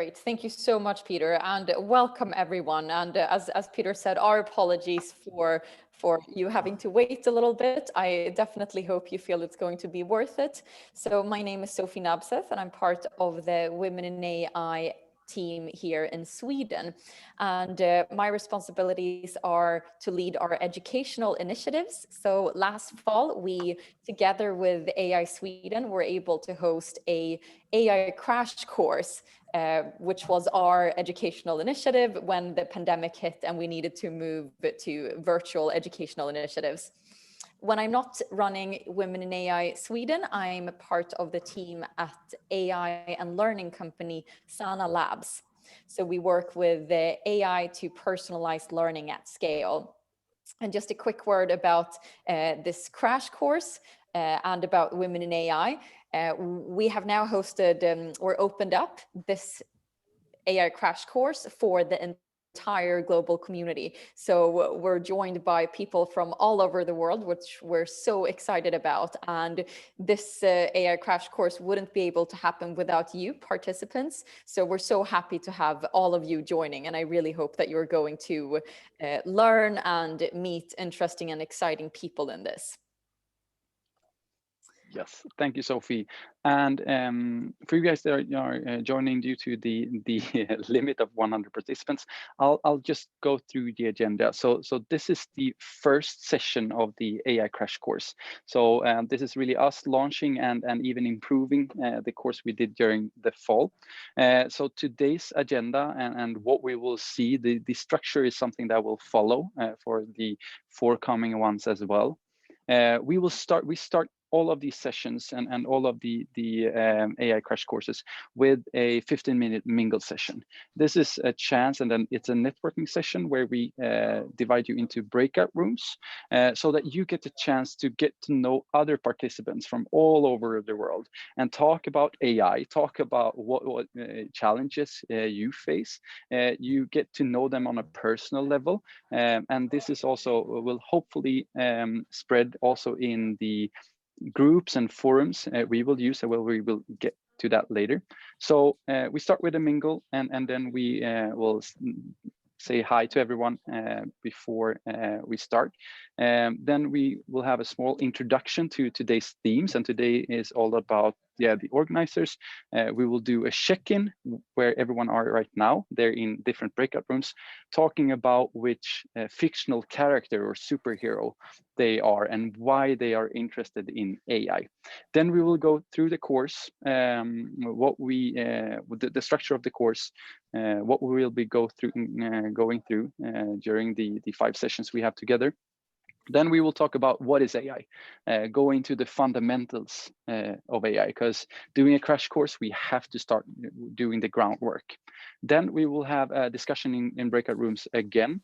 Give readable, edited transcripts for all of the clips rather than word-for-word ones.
Great. Thank you so much, Peter, and welcome everyone. And as Peter said, our apologies for you having to wait a little bit. I definitely hope you feel it's going to be worth it. So my name is Sophie Nabseth, and I'm part of the Women in AI team here in Sweden. And my responsibilities are to lead our educational initiatives. So last fall, we, together with AI Sweden, were able to host a AI crash course, which was our educational initiative when the pandemic hit and we needed to move to virtual educational initiatives. When I'm not running Women in AI Sweden, I'm part of the team at AI and learning company Sana Labs. So we work with the AI to personalize learning at scale. And just a quick word about this crash course and about Women in AI. We have now hosted or opened up this AI crash course for the entire global community. So we're joined by people from all over the world, which we're so excited about. And this AI crash course wouldn't be able to happen without you participants. So we're so happy to have all of you joining. And I really hope that you're going to learn and meet interesting and exciting people in this. Yes, thank you, Sophie. And for you guys that are joining due to the limit of 100 participants, I'll just go through the agenda. So this is the first session of the AI crash course. So this is really us launching and even improving the course we did during the fall. So today's agenda and what we will see, the structure is something that will follow for the forthcoming ones as well. We start all of these sessions and all of the AI crash courses with a 15-minute mingle session. This is a chance, and then it's a networking session where we divide you into breakout rooms so that you get the chance to get to know other participants from all over the world and talk about AI, talk about what challenges you face. You get to know them on a personal level. And this is also will hopefully spread also in the groups and forums we will use, and we will get to that later. So we start with a mingle, and then we will say hi to everyone before we start. Then we will have a small introduction to today's themes, and today is all about the organizers. We will do a check-in where everyone are right now. They're in different breakout rooms talking about which fictional character or superhero they are and why they are interested in AI. Then we will go through the course, what we the structure of the course, what we will be going through during the 5 sessions we have together. Then we will talk about what is AI, go into the fundamentals of AI, because doing a crash course, we have to start doing the groundwork. Then we will have a discussion in breakout rooms again,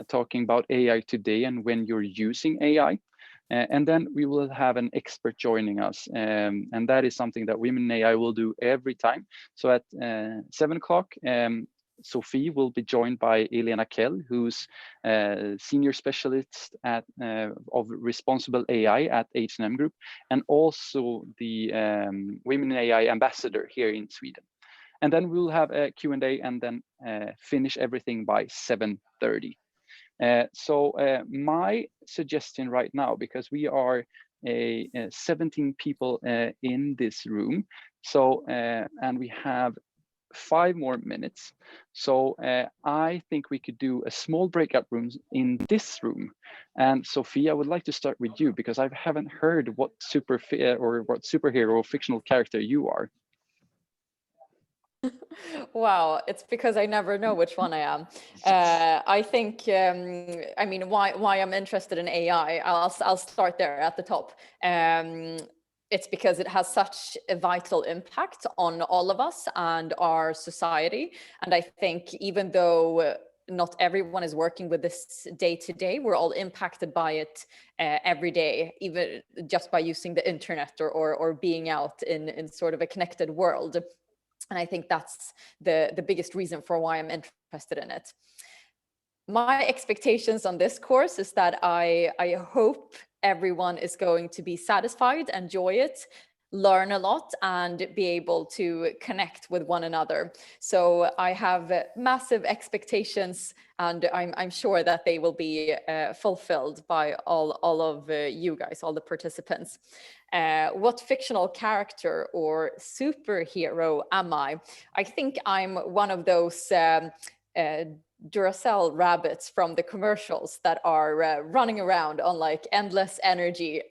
talking about AI today and when you're using AI. And then we will have an expert joining us. And that is something that Women in AI will do every time. So at 7 o'clock, Sophie will be joined by Elena Kell, who's senior specialist of responsible AI at H&M Group, and also the Women in AI ambassador here in Sweden. And then we'll have a Q&A and then finish everything by 7:30. So my suggestion right now, because we are 17 people in this room, so and we have 5 more minutes. So I think we could do a small breakout rooms in this room. And Sophie, I would like to start with you because I haven't heard what superhero or fictional character you are. Wow, it's because I never know which one I am. I think, I mean, why I'm interested in AI, I'll start there at the top. It's because it has such a vital impact on all of us and our society. And I think even though not everyone is working with this day to day, we're all impacted by it every day, even just by using the internet or being out in sort of a connected world. And I think that's the biggest reason for why I'm interested in it. My expectations on this course is that I hope everyone is going to be satisfied, enjoy it, learn a lot and be able to connect with one another. So I have massive expectations, and I'm sure that they will be fulfilled by all of you guys, all the participants. What fictional character or superhero am I? I think I'm one of those Duracell rabbits from the commercials that are running around on like endless energy,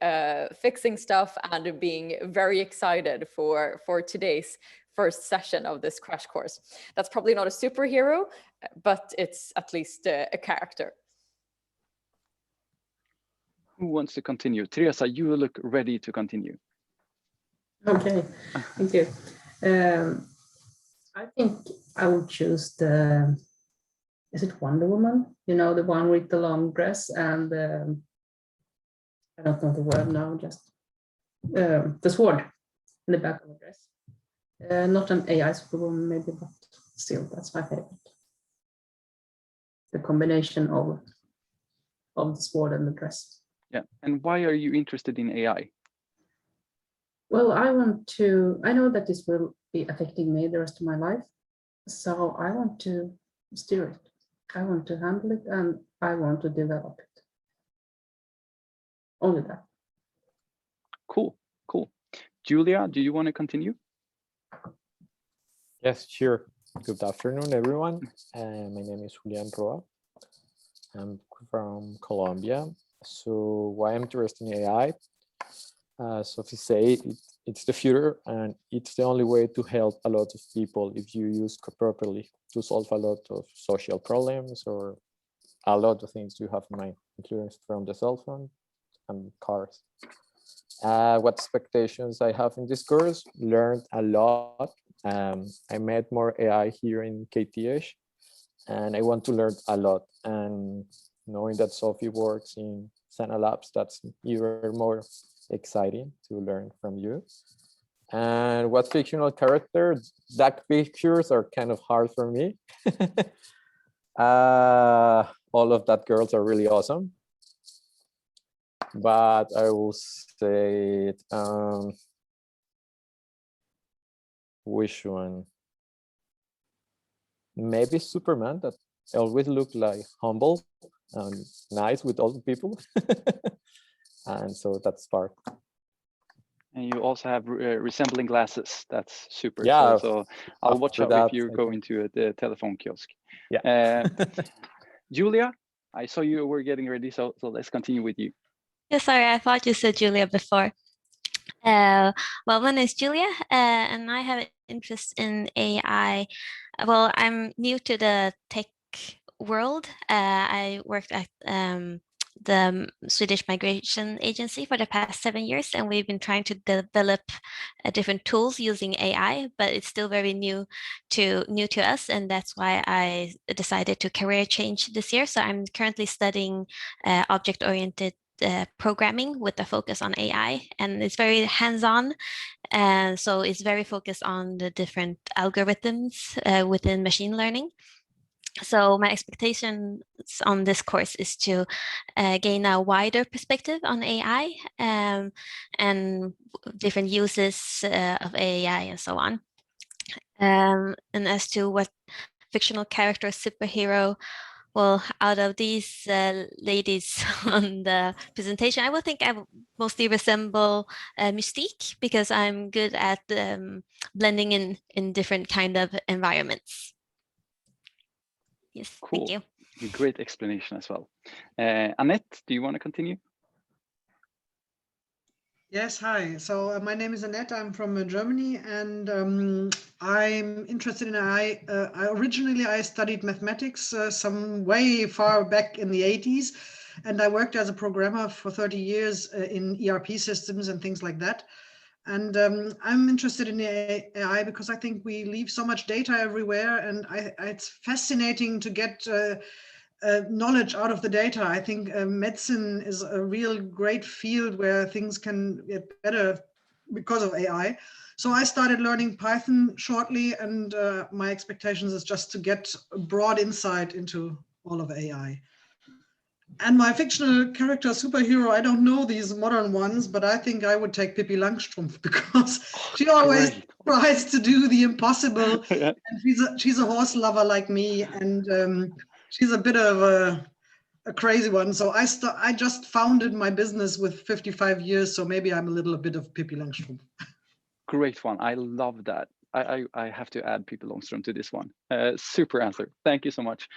fixing stuff and being very excited for today's first session of this crash course. That's probably not a superhero, but it's at least a character. Who wants to continue? Teresa, you look ready to continue. Okay, thank you. I think I would choose the, is it Wonder Woman? You know, the one with the long dress and I don't know the word now, just the sword in the back of the dress. Not an AI superwoman maybe, but still, that's my favorite. The combination of the sword and the dress. Yeah, and why are you interested in AI? Well, I know that this will be affecting me the rest of my life. So I want to steer it. I want to handle it and I want to develop it. Only that. Cool, cool. Julia, do you want to continue? Yes, sure. Good afternoon, everyone. My name is Julian Roa. I'm from Colombia. So why I'm interested in AI? Sophie said it's the future and it's the only way to help a lot of people if you use it properly to solve a lot of social problems or a lot of things you have in mind, including from the cell phone and cars. What expectations I have in this course? Learned a lot. I met more AI here in KTH and I want to learn a lot. And knowing that Sophie works in Sana Labs, that's even more exciting to learn from you. And what fictional character? Dark pictures are kind of hard for me. All of that girls are really awesome. But I will say, which one? Maybe Superman, that always look like humble and nice with all the people. And so that's part. And you also have resembling glasses. That's super. Yeah. So I'll watch out if you go into the telephone kiosk. Yeah. Julia, I saw you were getting ready, so let's continue with you. Yeah, sorry, I thought you said Julia before. Well, my name is Julia, and I have an interest in AI. Well, I'm new to the tech world. I worked at the Swedish Migration Agency for the past 7 years, and we've been trying to develop different tools using AI, but it's still very new to us, and that's why I decided to career change this year. So I'm currently studying object-oriented programming with a focus on AI, and it's very hands-on, and so it's very focused on the different algorithms within machine learning. So my expectations on this course is to gain a wider perspective on AI and different uses of AI and so on. And as to what fictional character, superhero, well, out of these ladies on the presentation, I would think I mostly resemble Mystique because I'm good at blending in different kind of environments. Yes, Cool. Thank you. Great explanation as well. Annette, do you want to continue? Yes, hi. So my name is Annette. I'm from Germany, and I'm interested in AI. Originally, I studied mathematics some way far back in the 80s, and I worked as a programmer for 30 years in ERP systems and things like that. And I'm interested in AI because I think we leave so much data everywhere, and it's fascinating to get knowledge out of the data. I think medicine is a real great field where things can get better because of AI. So I started learning Python shortly, and my expectations is just to get a broad insight into all of AI. And my fictional character superhero, I don't know these modern ones, but I think I would take Pippi Langstrumpf because she always tries to do the impossible. Yeah. And she's a horse lover like me, and she's a bit of a crazy one. So I just founded my business with 55 years, so maybe I'm a little bit of Pippi Langstrumpf. Great one. I love that. I have to add Pippi Longström to this one. Super answer. Thank you so much.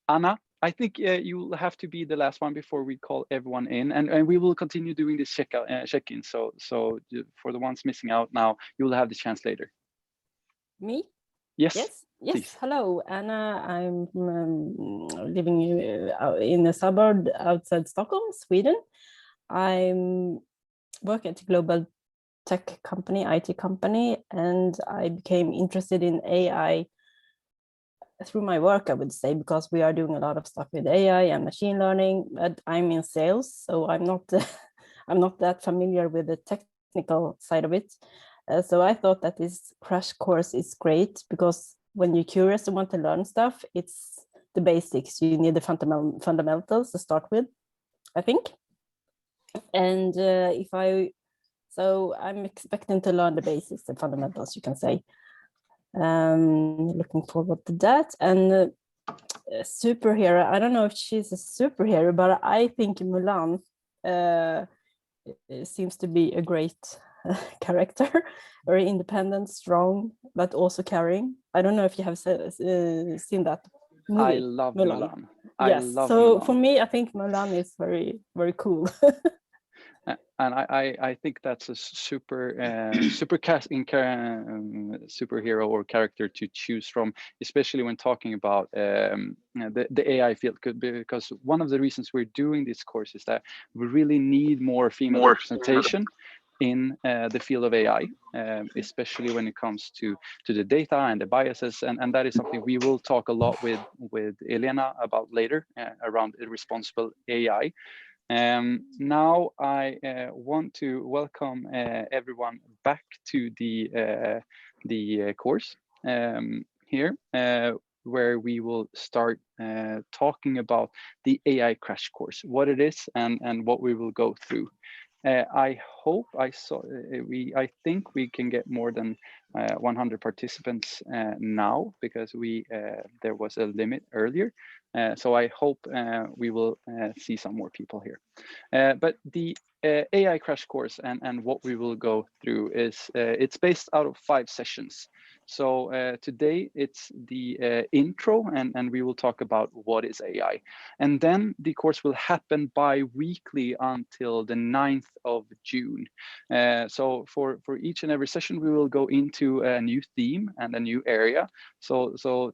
Anna, I think you'll have to be the last one before we call everyone in, and we will continue doing this check-in. So for the ones missing out now, you will have the chance later. Me? Yes. Yes. Please. Hello, Anna. I'm living in a suburb outside Stockholm, Sweden. I'm working at a global tech company, IT company, and I became interested in AI through my work, I would say, because we are doing a lot of stuff with AI and machine learning, but I'm in sales, so I'm not I'm not that familiar with the technical side of it. So I thought that this crash course is great because when you're curious and want to learn stuff, it's the basics. You need the fundamentals to start with, I think. And so I'm expecting to learn the basics, the fundamentals, you can say. Looking forward to that. And superhero, I don't know if she's a superhero, but I think Mulan seems to be a great character, very independent, strong, but also caring. I don't know if you have seen that movie. I love Mulan. Yes. I love so Mulan. For me, I think Mulan is very, very cool. And I think that's a super superhero or character to choose from, especially when talking about the AI field. Because one of the reasons we're doing this course is that we really need more female representation in the field of AI, especially when it comes to the data and the biases, and that is something we will talk a lot with Elena about later around responsible AI. Now I want to welcome everyone back to the course here, where we will start talking about the AI crash course, what it is and what we will go through. I think we can get more than 100 participants now, because there was a limit earlier. So I hope we will see some more people here. But the AI crash course and what we will go through is it's based out of 5 sessions. So today it's the intro, and we will talk about what is AI. And then the course will happen bi-weekly until the 9th of June. So for each and every session, we will go into a new theme and a new area. So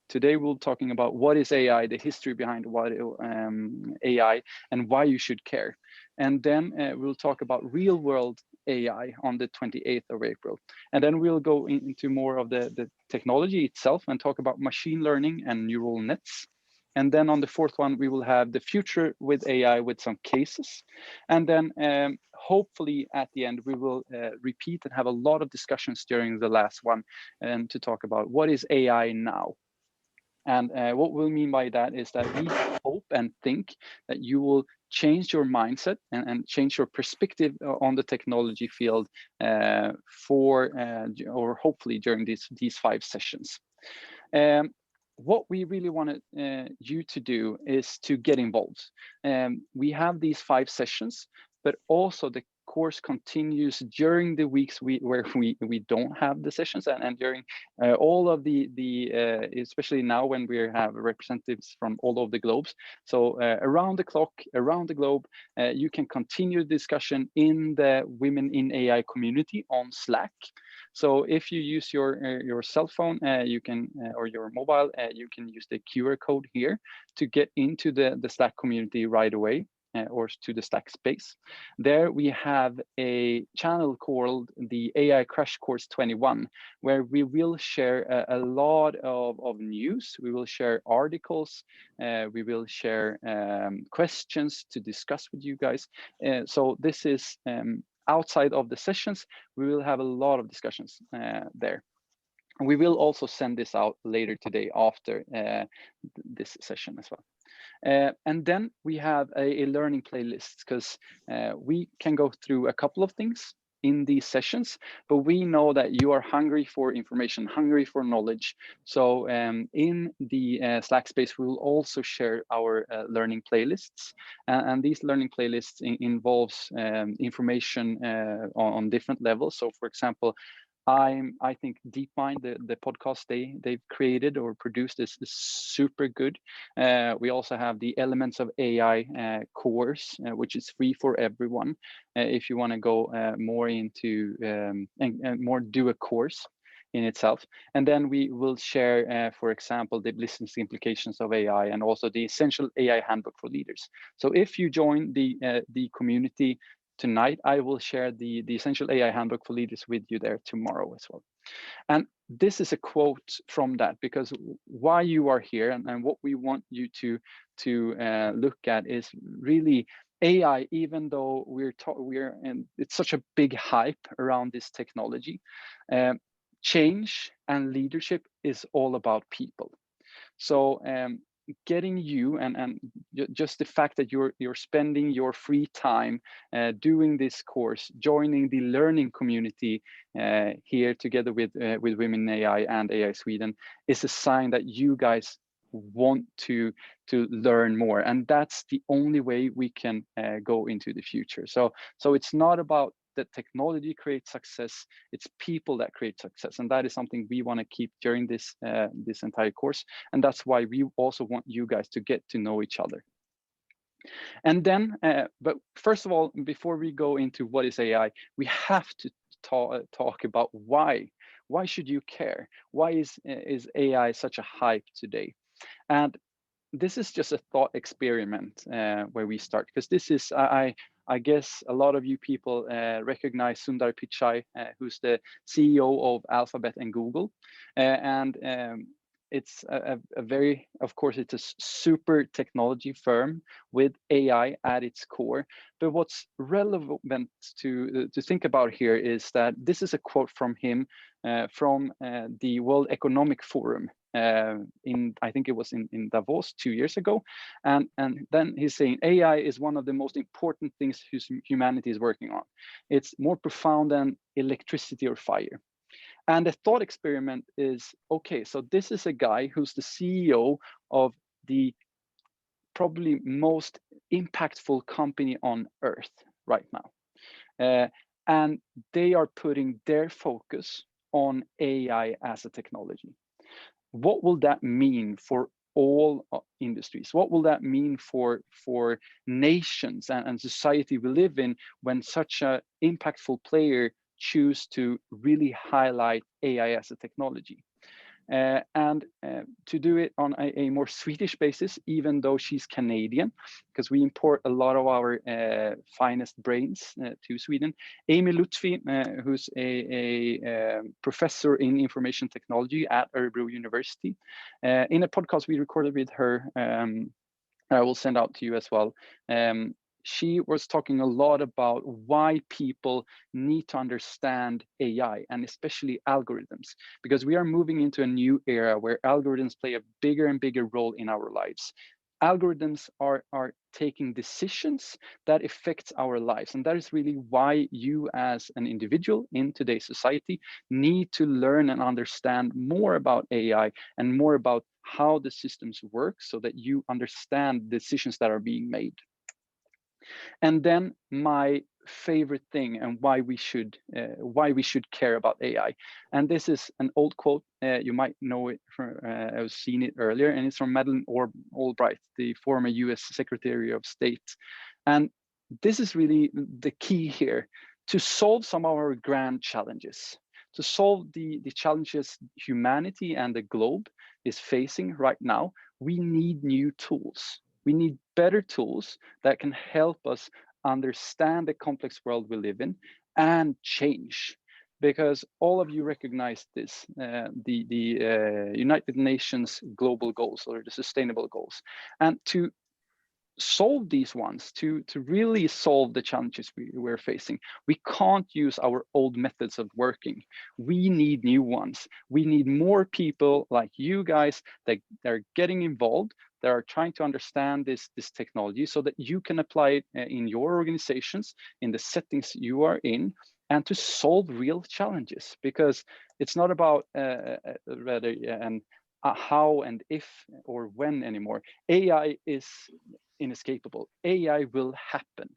today we'll talking about what is AI, the history behind what AI, and why you should care. And then we'll talk about real world AI on the 28th of April. And then we'll go into more of the technology itself and talk about machine learning and neural nets. And then on the 4th one, we will have the future with AI with some cases. And then hopefully at the end, we will repeat and have a lot of discussions during the last one, and to talk about what is AI now. And what we'll mean by that is that we hope and think that you will change your mindset and change your perspective on the technology field or hopefully during these 5 sessions. What we really wanted you to do is to get involved. We have these 5 sessions, but also the course continues during the weeks where we don't have the sessions, and during all of the especially now when we have representatives from all over the globes. So around the clock, around the globe, you can continue the discussion in the Women in AI community on Slack. So if you use your cell phone, you can or your mobile, you can use the QR code here to get into the Slack community right away. Or to the Slack space. There we have a channel called the AI Crash Course 21, where we will share a lot of news. We will share articles. We will share questions to discuss with you guys. So this is outside of the sessions. We will have a lot of discussions there. We will also send this out later today after this session as well. And then we have a learning playlist, because we can go through a couple of things in these sessions, but we know that you are hungry for information, hungry for knowledge. So in the Slack space, we will also share our learning playlists, and these learning playlists involves information on different levels. So for example, I think DeepMind, the podcast they've created or produced is super good. We also have the Elements of AI course, which is free for everyone if you want to go more into and more do a course in itself. And then we will share, for example, the business implications of AI and also the essential AI handbook for leaders. So if you join the community tonight, I will share the essential AI handbook for leaders with you there tomorrow as well. And this is a quote from that, because why you are here and what we want you to look at is really AI. Even though it's such a big hype around this technology, change and leadership is all about people. So getting you and just the fact that you're spending your free time doing this course, joining the learning community here together with Women in AI and AI Sweden, is a sign that you guys want to learn more, and that's the only way we can go into the future. So it's not about that technology creates success, it's people that create success, and that is something we want to keep during this this entire course, and that's why we also want you guys to get to know each other. And then but first of all, before we go into what is AI, we have to talk about why should you care? Why is AI such a hype today? And this is just a thought experiment where we start, because this is I guess a lot of you people recognize Sundar Pichai, who's the CEO of Alphabet and Google, and it's a very, of course, it's a super technology firm with AI at its core. But what's relevant to think about here is that this is a quote from him from the World Economic Forum. I think it was in Davos 2 years ago, and then he's saying AI is one of the most important things humanity is working on. It's more profound than electricity or fire. And the thought experiment is, okay, so this is a guy who's the CEO of the probably most impactful company on earth right now, and they are putting their focus on AI as a technology. What will that mean for all industries? What will that mean for nations and society we live in when such an impactful player choose to really highlight AI as a technology? And to do it on a more Swedish basis, even though she's Canadian, because we import a lot of our finest brains to Sweden. Amy Lutfi, who's a professor in information technology at Örebro University. In a podcast we recorded with her, I will send out to you as well. She was talking a lot about why people need to understand AI and especially algorithms, because we are moving into a new era where algorithms play a bigger and bigger role in our lives. Algorithms are taking decisions that affect our lives, and that is really why you as an individual in today's society need to learn and understand more about AI and more about how the systems work, so that you understand decisions that are being made. And then my favorite thing and why we should care about AI. And this is an old quote. You might know it from, I've seen it earlier, and it's from Madeleine Albright, the former US Secretary of State. And this is really the key here: to solve some of our grand challenges, to solve the challenges humanity and the globe is facing right now. We need new tools. We need better tools that can help us understand the complex world we live in and change. Because all of you recognize this, the United Nations global goals, or the sustainable goals. And to solve these ones, to really solve the challenges we're facing, we can't use our old methods of working. We need new ones. We need more people like you guys that are getting involved, that are trying to understand this technology so that you can apply it in your organizations, in the settings you are in, and to solve real challenges. Because it's not about rather how and if or when anymore. AI is inescapable. AI will happen,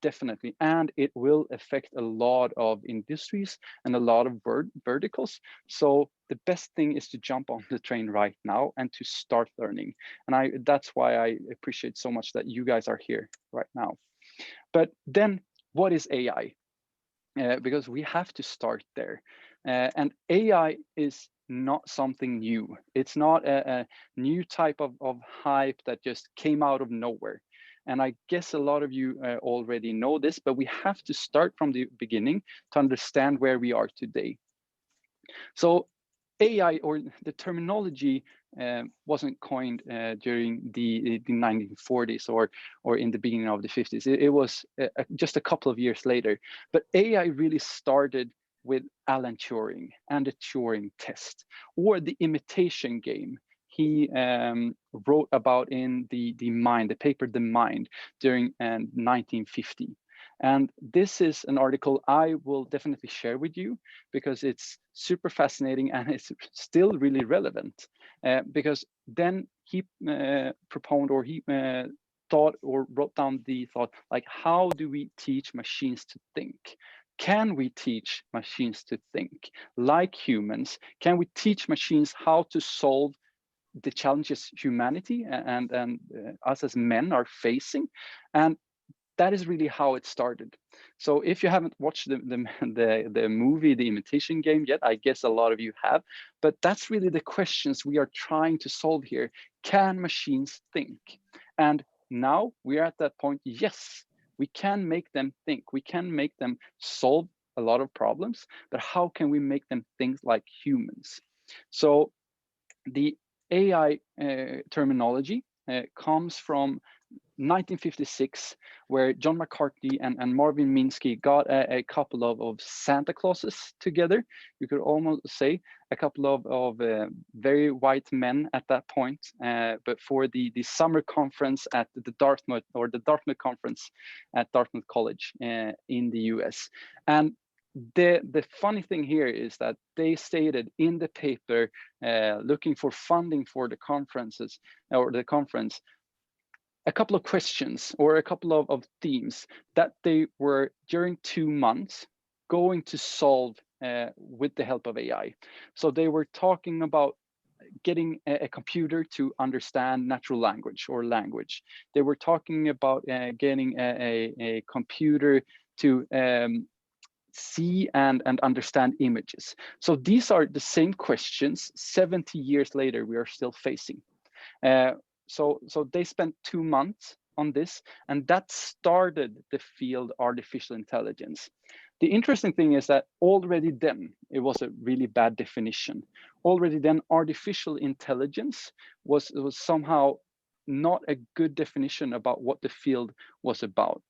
definitely, and it will affect a lot of industries and a lot of verticals. So the best thing is to jump on the train right now and to start learning. And that's why I appreciate so much that you guys are here right now. But then, what is AI? Because we have to start there. And AI is not something new. It's not a new type of hype that just came out of nowhere. And I guess a lot of you already know this, but we have to start from the beginning to understand where we are today. So AI, or the terminology, wasn't coined during the 1940s or in the beginning of the 50s. It was just a couple of years later. But AI really started with Alan Turing and the Turing test, or the imitation game he wrote about in the paper The Mind during 1950. And this is an article I will definitely share with you, because it's super fascinating and it's still really relevant. Because then he propounded, or he thought or wrote down the thought, like, how do we teach machines to think? Can we teach machines to think like humans? Can we teach machines how to solve the challenges humanity and us as men are facing? And that is really how it started. So if you haven't watched the movie, The Imitation Game, yet, I guess a lot of you have, but that's really the questions we are trying to solve here. Can machines think? And now we are at that point, yes, we can make them think. We can make them solve a lot of problems, but how can we make them think like humans? So the AI terminology comes from 1956, where John McCarthy and Marvin Minsky got a couple of Santa Clauses together. You could almost say a couple of very white men at that point, but for the summer conference at the Dartmouth conference at Dartmouth College in the US. And the funny thing here is that they stated in the paper, looking for funding for the conferences or the conference, a couple of questions or a couple of themes that they were, during 2 months, going to solve with the help of AI. So they were talking about getting a computer to understand natural language or language. They were talking about getting a computer to see and understand images. So these are the same questions 70 years later we are still facing. So they spent 2 months on this, and that started the field artificial intelligence. The interesting thing is that already then, it was a really bad definition. Already then, artificial intelligence was somehow not a good definition about what the field was about.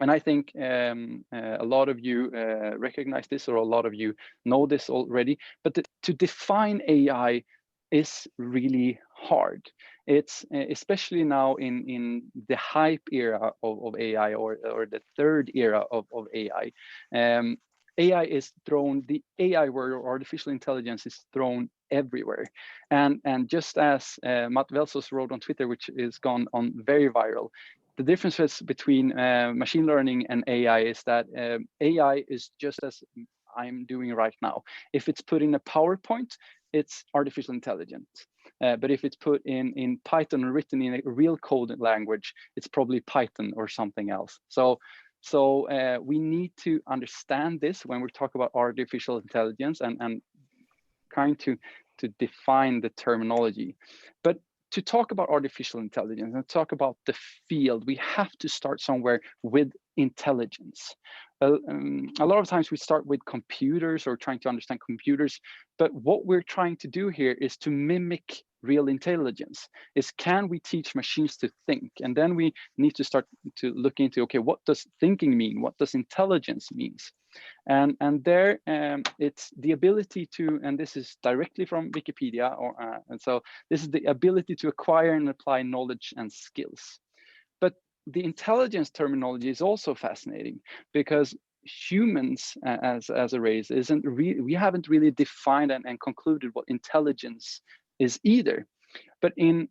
And I think a lot of you recognize this, or a lot of you know this already, but to define AI is really hard. It's especially now in the hype era of AI, or the third era of AI. AI is thrown, the AI word, or artificial intelligence, is thrown everywhere. And just as Matt Velsos wrote on Twitter, which is gone on very viral, the differences between machine learning and AI is that AI is just as I'm doing right now. If it's put in a PowerPoint, it's artificial intelligence. But if it's put in Python, written in a real code language, it's probably Python or something else. So we need to understand this when we talk about artificial intelligence, and trying to define the terminology. But to talk about artificial intelligence and talk about the field, we have to start somewhere with intelligence. A lot of times we start with computers or trying to understand computers, but what we're trying to do here is to mimic real intelligence, is can we teach machines to think? And then we need to start to look into, okay, what does thinking mean? What does intelligence means? And there it's the ability to, and this is directly from Wikipedia, and so this is the ability to acquire and apply knowledge and skills. But the intelligence terminology is also fascinating, because humans as a race we haven't really defined and concluded what intelligence is either. But in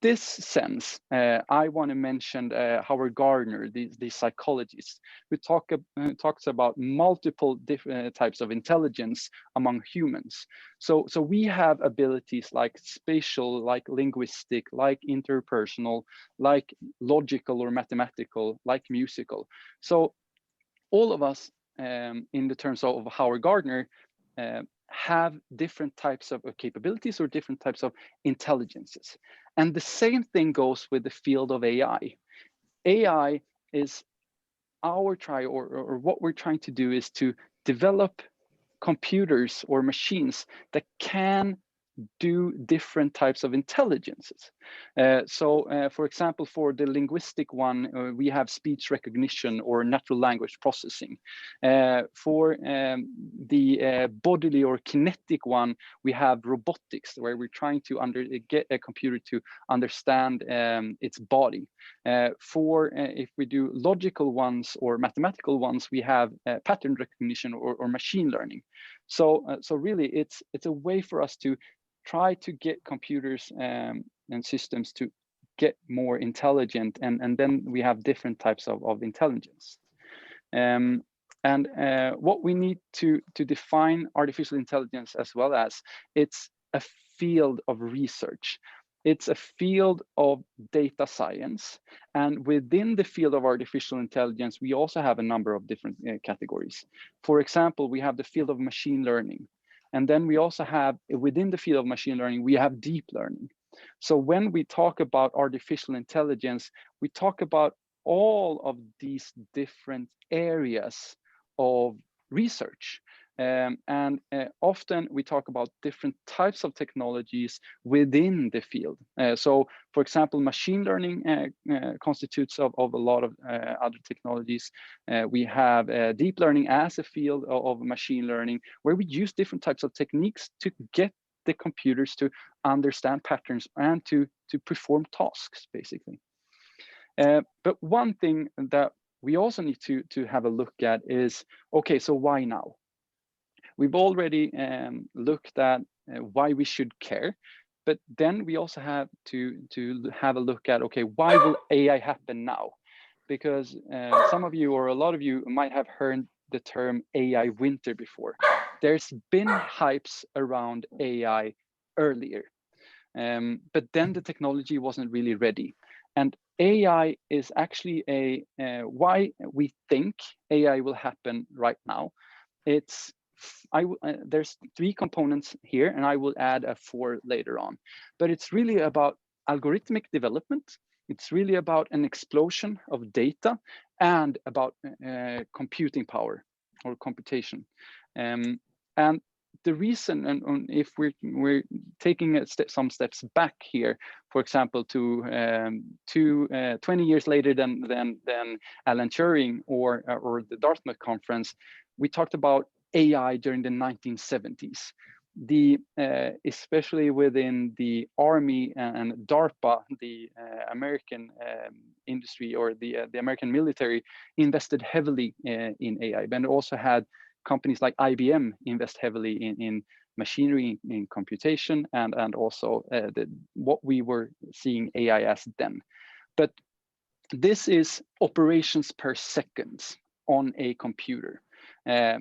this sense, I want to mention Howard Gardner, the psychologist, who talks about multiple different types of intelligence among humans. So we have abilities like spatial, like linguistic, like interpersonal, like logical or mathematical, like musical. So all of us, in the terms of Howard Gardner, have different types of capabilities or different types of intelligences. And the same thing goes with the field of AI. AI is our or what we're trying to do is to develop computers or machines that can do different types of intelligences. For example, for the linguistic one, we have speech recognition or natural language processing. For the bodily or kinetic one, we have robotics, where we're trying to get a computer to understand its body. If we do logical ones or mathematical ones, we have pattern recognition or machine learning. So really, it's a way for us to try to get computers and systems to get more intelligent, and then we have different types of intelligence. What we need to define artificial intelligence as well as, it's a field of research. It's a field of data science. And within the field of artificial intelligence, we also have a number of different categories. For example, we have the field of machine learning. And then we also have, within the field of machine learning, we have deep learning. So when we talk about artificial intelligence, we talk about all of these different areas of research. Often we talk about different types of technologies within the field. So, for example, machine learning constitutes of a lot of other technologies. We have deep learning as a field of machine learning, where we use different types of techniques to get the computers to understand patterns and to perform tasks, basically. But one thing that we also need to have a look at is, okay, so why now? We've already looked at why we should care, but then we also have to have a look at, okay, why will AI happen now? Because some of you or a lot of you might have heard the term AI winter before. There's been hypes around AI earlier, but then the technology wasn't really ready. And AI is actually why we think AI will happen right now. There's 3 components here, and I will add a 4 later on. But it's really about algorithmic development. It's really about an explosion of data and about computing power or computation. And the reason, and if we're taking some steps back here, for example, to 20 years later than Alan Turing or the Dartmouth conference, we talked about AI during the 1970s. Especially within the Army and DARPA, the American industry, or the American military, invested heavily in AI, and also had companies like IBM invest heavily in machinery, in computation, and also what we were seeing AI as then. But this is operations per second on a computer.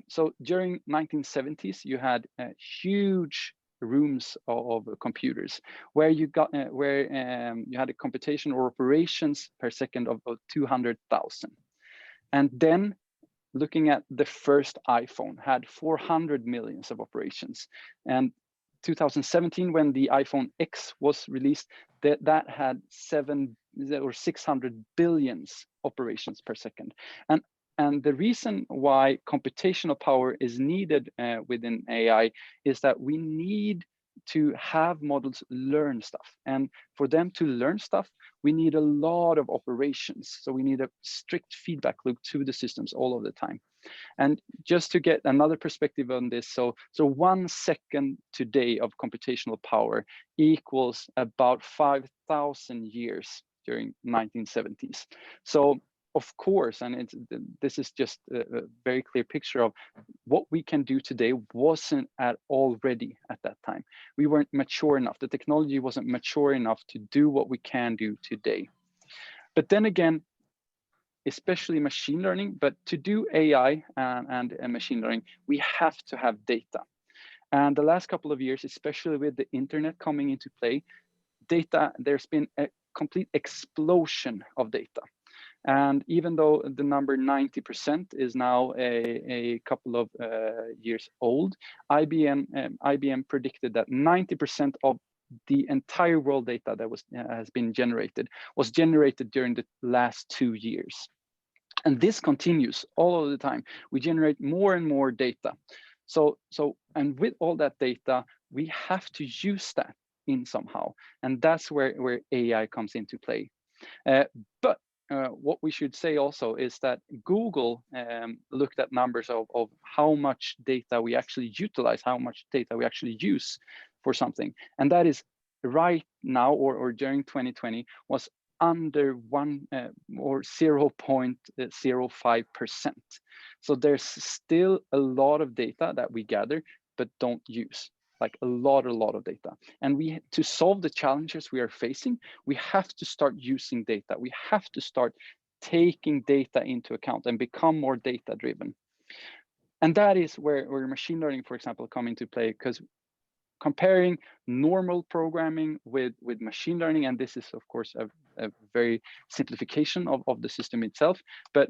So during 1970s, you had huge rooms of computers where you had a computation or operations per second of 200,000. And then looking at the first iPhone had 400 million of operations. And 2017, when the iPhone X was released, that had 600 billion operations per second. And the reason why computational power is needed within AI is that we need to have models learn stuff. And for them to learn stuff, we need a lot of operations. So we need a strict feedback loop to the systems all of the time. And just to get another perspective on this, so 1 second today of computational power equals about 5,000 years during 1970s. So of course, and this is just a very clear picture of what we can do today wasn't at all ready at that time. We weren't mature enough. The technology wasn't mature enough to do what we can do today. But then again, especially machine learning, but to do AI and machine learning, we have to have data. And the last couple of years, especially with the internet coming into play, data, there's been a complete explosion of data. And even though the number 90% is now a couple of years old, IBM predicted that 90% of the entire world data that has been generated was generated during the last 2 years. And this continues all of the time. We generate more and more data. And with all that data, we have to use that in somehow. And that's where AI comes into play. But what we should say also is that Google looked at numbers of how much data we actually utilize, how much data we actually use for something. And that is right now or during 2020 was under 1 or 0.05%. So there's still a lot of data that we gather but don't use, like a lot of data. And to solve the challenges we are facing, we have to start using data. We have to start taking data into account and become more data driven. And that is where machine learning, for example, come into play, because comparing normal programming with machine learning, and this is of course a very simplification of the system itself, but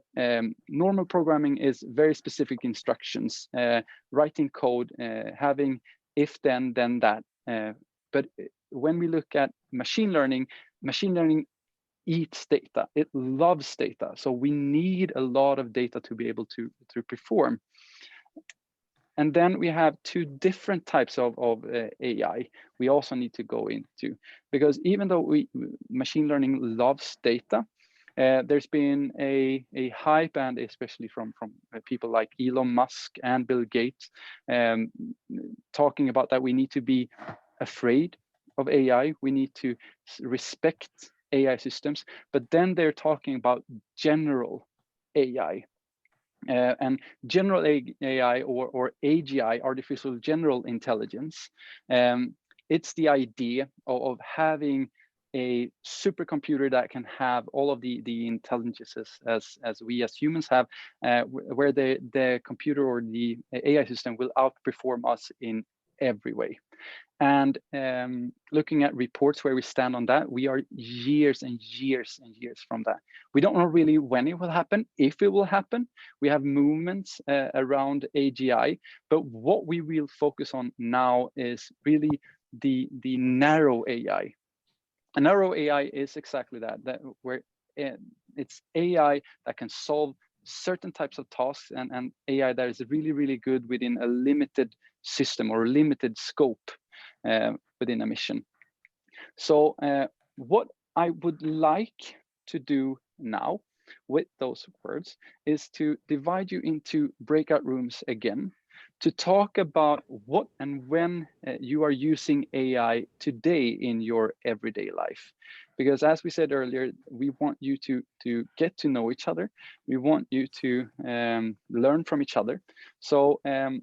normal programming is very specific instructions, writing code, having if then that. But when we look at machine learning eats data, it loves data. So we need a lot of data to be able to perform. And then we have 2 different types of AI we also need to go into, because even though machine learning loves data, there's been a hype, and especially from people like Elon Musk and Bill Gates, talking about that we need to be afraid of AI, we need to respect AI systems, but then they're talking about general AI. And general AI or AGI, artificial general intelligence, it's the idea of having a supercomputer that can have all of the intelligences as we as humans have, where the computer or the AI system will outperform us in every way. And looking at reports where we stand on that, we are years and years and years from that. We don't know really when it will happen, if it will happen. We have movements around AGI, but what we will focus on now is really the narrow AI. A narrow AI is exactly that where it's AI that can solve certain types of tasks, and AI that is really, really good within a limited system or a limited scope within a mission. So what I would like to do now with those words is to divide you into breakout rooms again, to talk about what and when you are using AI today in your everyday life. Because as we said earlier, we want you to get to know each other. We want you to learn from each other. So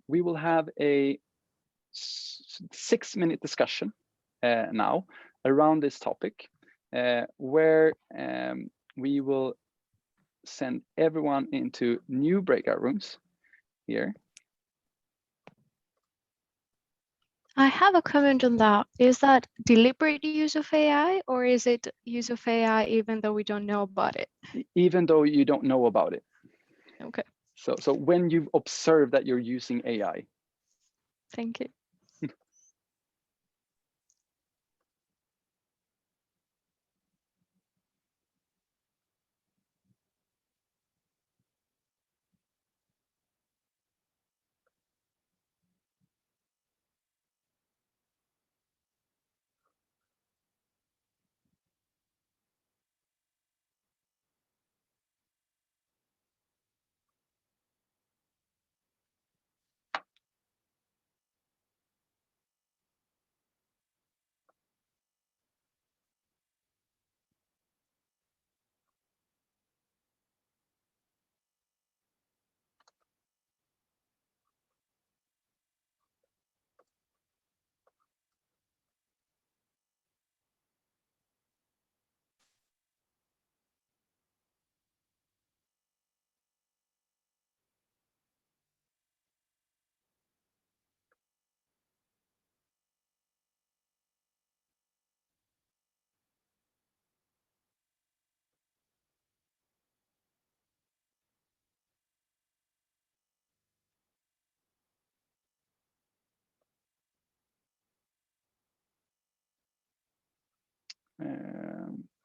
we will have a 6-minute discussion now around this topic, where we will send everyone into new breakout rooms here. I have a comment on that. Is that deliberate use of AI, or is it use of AI even though we don't know about it? Even though you don't know about it. Okay. So when you observe that you're using AI. Thank you.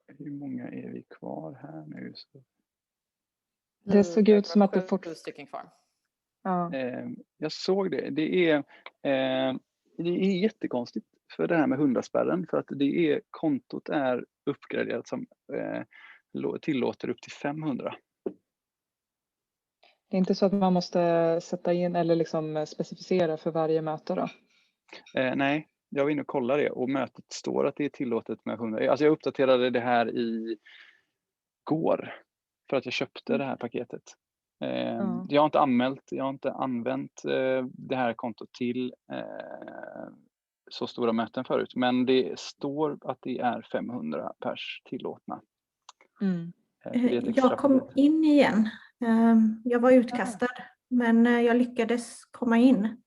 Hur många är vi kvar här nu? Så, Det såg ut som att det 7 stycken kvar. Ja. jag såg det. Det är jättekonstigt för det här med 100-spärren, för att kontot är uppgraderat som tillåter upp till 500. Det är inte så att man måste sätta in eller liksom specificera för varje möte då? Nej, jag var inne och kollade det och mötet står att det är tillåtet med 100. Alltså jag uppdaterade det här igår för att jag köpte det här paketet. Jag har inte använt det här kontot till så stora möten förut, men det står att det är 500 pers tillåtna. Det är ett extra Jag kom paket. in igen. Jag var utkastad, men jag lyckades komma in.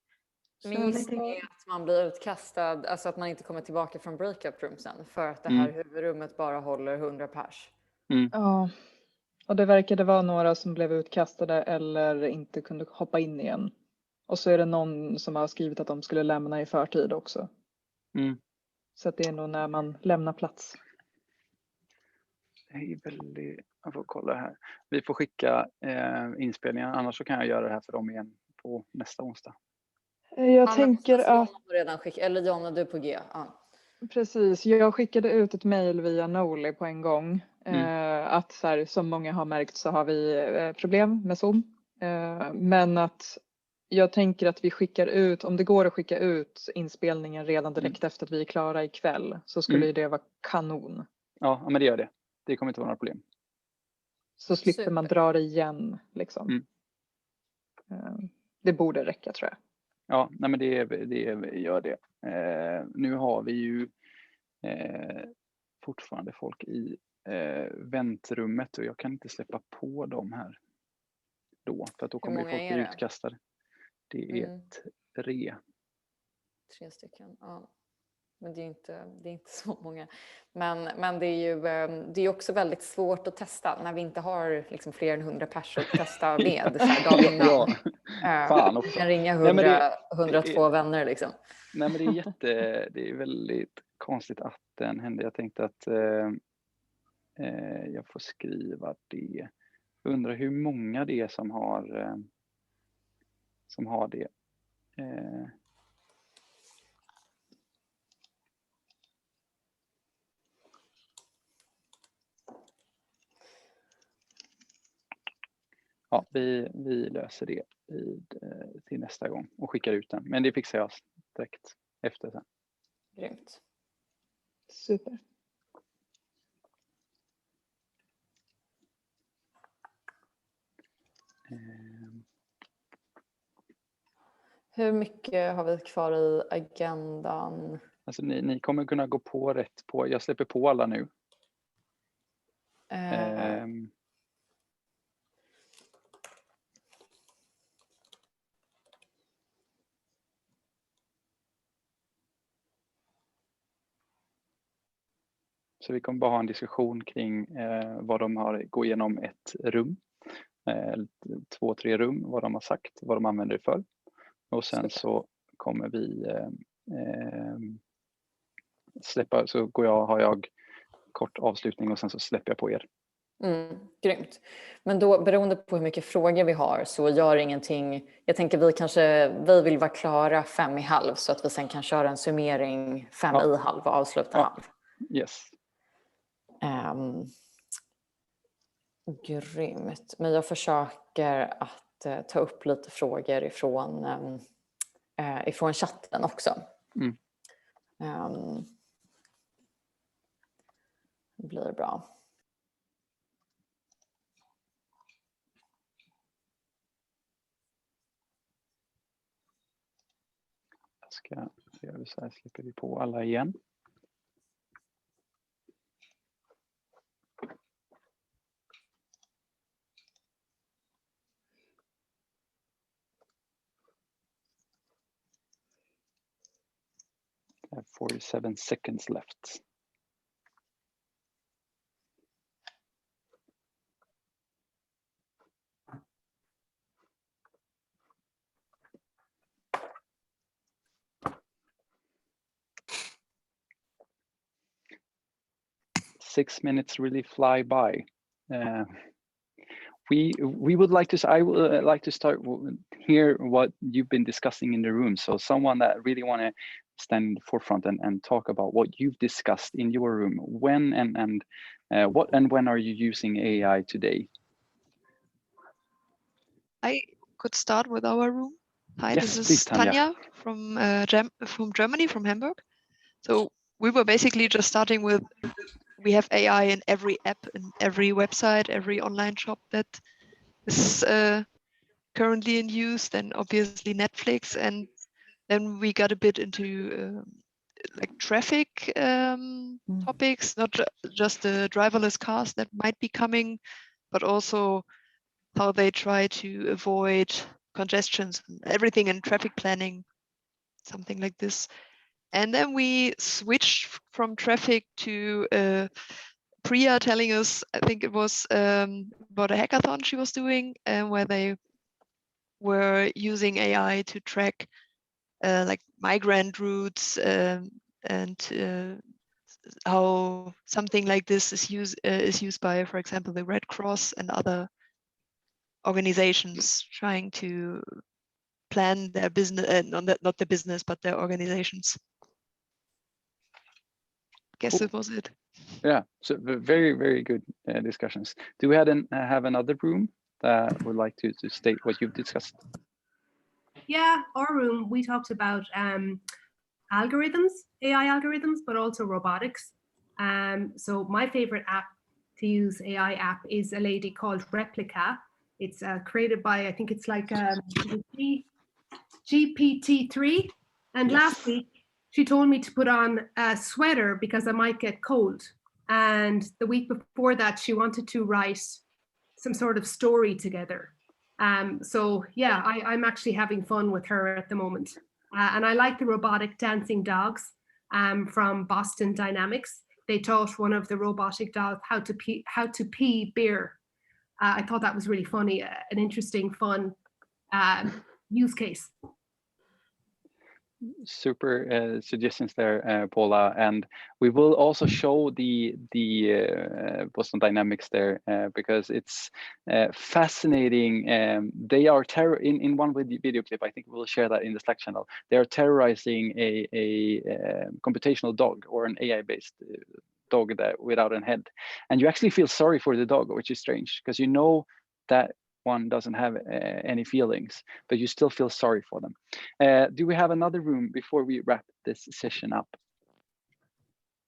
Min gissning är att man blir utkastad, alltså att man inte kommer tillbaka från breakup room sen, för att det här huvudrummet bara håller 100 pers. Ja, och det verkade vara några som blev utkastade eller inte kunde hoppa in igen. Och så är det någon som har skrivit att de skulle lämna i förtid också. Så att det är nog när man lämnar plats. Det är väldigt... Jag får kolla här. Vi får skicka inspelningar, annars så kan jag göra det här för dem igen på nästa onsdag. Jag tänker att... Redan eller Jonna, du på G. Ja. Precis, jag skickade ut ett mejl via Noli på en gång. Att så här, som många har märkt så har vi problem med Zoom. Men att jag tänker att vi skickar ut, om det går att skicka ut inspelningen redan direkt efter att vi är klara ikväll, så skulle ju det vara kanon. Ja, men det gör det. Det kommer inte vara några problem. Så slipper man dra det igen liksom. Det borde räcka, tror jag. Ja, nej, men det gör det. Nu har vi ju fortfarande folk i väntrummet och jag kan inte släppa på dem här då, för att då kommer ju folk bli utkastade. Det är 3. 3 stycken, ja. Men det är inte så många. Men det är ju också väldigt svårt att testa när vi inte har liksom fler än 100 personer att testa med. Så här, dagen innan. Fan också. Vi kan ringa 102 vänner liksom. Nej, men det är väldigt konstigt att den hände. Jag tänkte att jag får skriva det. Jag undrar hur många det är som har det. Ja, vi löser det till nästa gång och skickar ut den. Men det fixar jag direkt efter sen. Grymt. Super. Hur mycket har vi kvar i agendan? Alltså ni kommer kunna gå på rätt på. Jag släpper på alla nu. Så vi kommer bara ha en diskussion kring vad de har, gå igenom ett rum. 2-3 rum, vad de har sagt, vad de använder det för. Och sen så kommer vi släppa, så har jag kort avslutning och sen så släpper jag på er. Grymt. Men då, beroende på hur mycket frågor vi har, så gör ingenting. Jag tänker vi vill vara klara 5:30 så att vi sen kan köra en summering 5:30 och avsluta halv. Yes. Grymt. Men jag försöker att ta upp lite frågor ifrån chatten också. Det blir bra. Gör vi så här, släpper vi på alla igen. I have 47 seconds left. 6 minutes really fly by. We would like to. I would like to start hear what you've been discussing in the room. So someone that really want to stand in the forefront and talk about what you've discussed in your room. When and what and when are you using AI today? I could start with our room. Hi, Yes, this is please, Tanya. from Germany, from Hamburg. So we were basically just starting with, we have AI in every app, in every website, every online shop that is currently in use, then obviously Netflix, and then we got a bit into like traffic topics, not just the driverless cars that might be coming, but also how they try to avoid congestions, everything in traffic planning, something like this. And then we switched from traffic to Priya telling us, I think it was about a hackathon she was doing, where they were using AI to track like migrant routes and how something like this is used by, for example, the Red Cross and other organizations trying to plan their business, not their business, but their organizations. Guess it was it. Yeah, so very, very good discussions. Do we have another room that would like to state what you've discussed? Yeah, our room, we talked about algorithms, AI algorithms, but also robotics. So my favorite app to use, AI app, is a lady called Replica. It's created by, I think it's like GPT-3. And Yes. last week, she told me to put on a sweater because I might get cold. And the week before that, she wanted to write some sort of story together. So yeah, I'm actually having fun with her at the moment. And I like the robotic dancing dogs from Boston Dynamics. They taught one of the robotic dogs how to pee beer. I thought that was really funny, an interesting, fun use case. Super suggestions there, Paula, and we will also show the Boston Dynamics there because it's fascinating. They are in one video clip. I think we'll share that in the Slack channel. They are terrorizing a computational dog, or an AI-based dog that without a head, and you actually feel sorry for the dog, which is strange because you know that one doesn't have any feelings, but you still feel sorry for them. Do we have another room before we wrap this session up?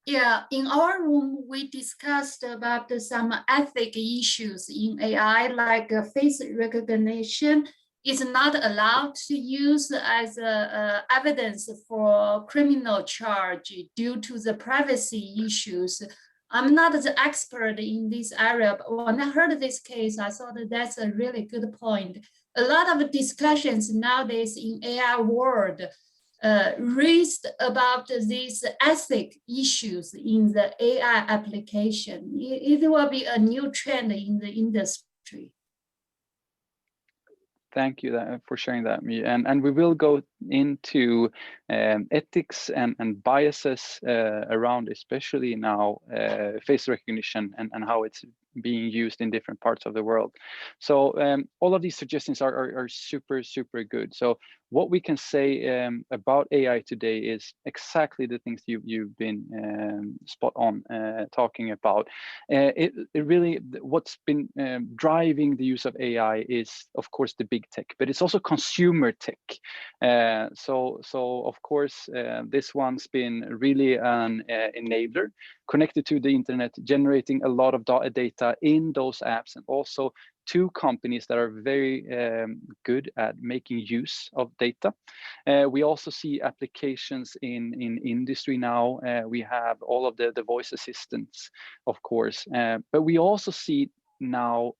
Yeah, in our room, we discussed about some ethic issues in AI, like face recognition is not allowed to use as evidence for criminal charge due to the privacy issues. I'm not the expert in this area, but when I heard this case, I thought that's a really good point. A lot of discussions nowadays in AI world raised about these ethic issues in the AI application. It will be a new trend in the industry. Thank you for sharing that, Mi. And we will go into ethics and biases around, especially now, face recognition and how it's being used in different parts of the world. So all of these suggestions are super, super good. So what we can say about AI today is exactly the things you've been spot on talking about. It really, what's been driving the use of AI is, of course, the big tech, but it's also consumer tech. So of course, this one's been really an enabler, connected to the internet, generating a lot of data in those apps, and also two companies that are very good at making use of data. We also see applications in industry now. We have all of the voice assistants, of course, but we also see now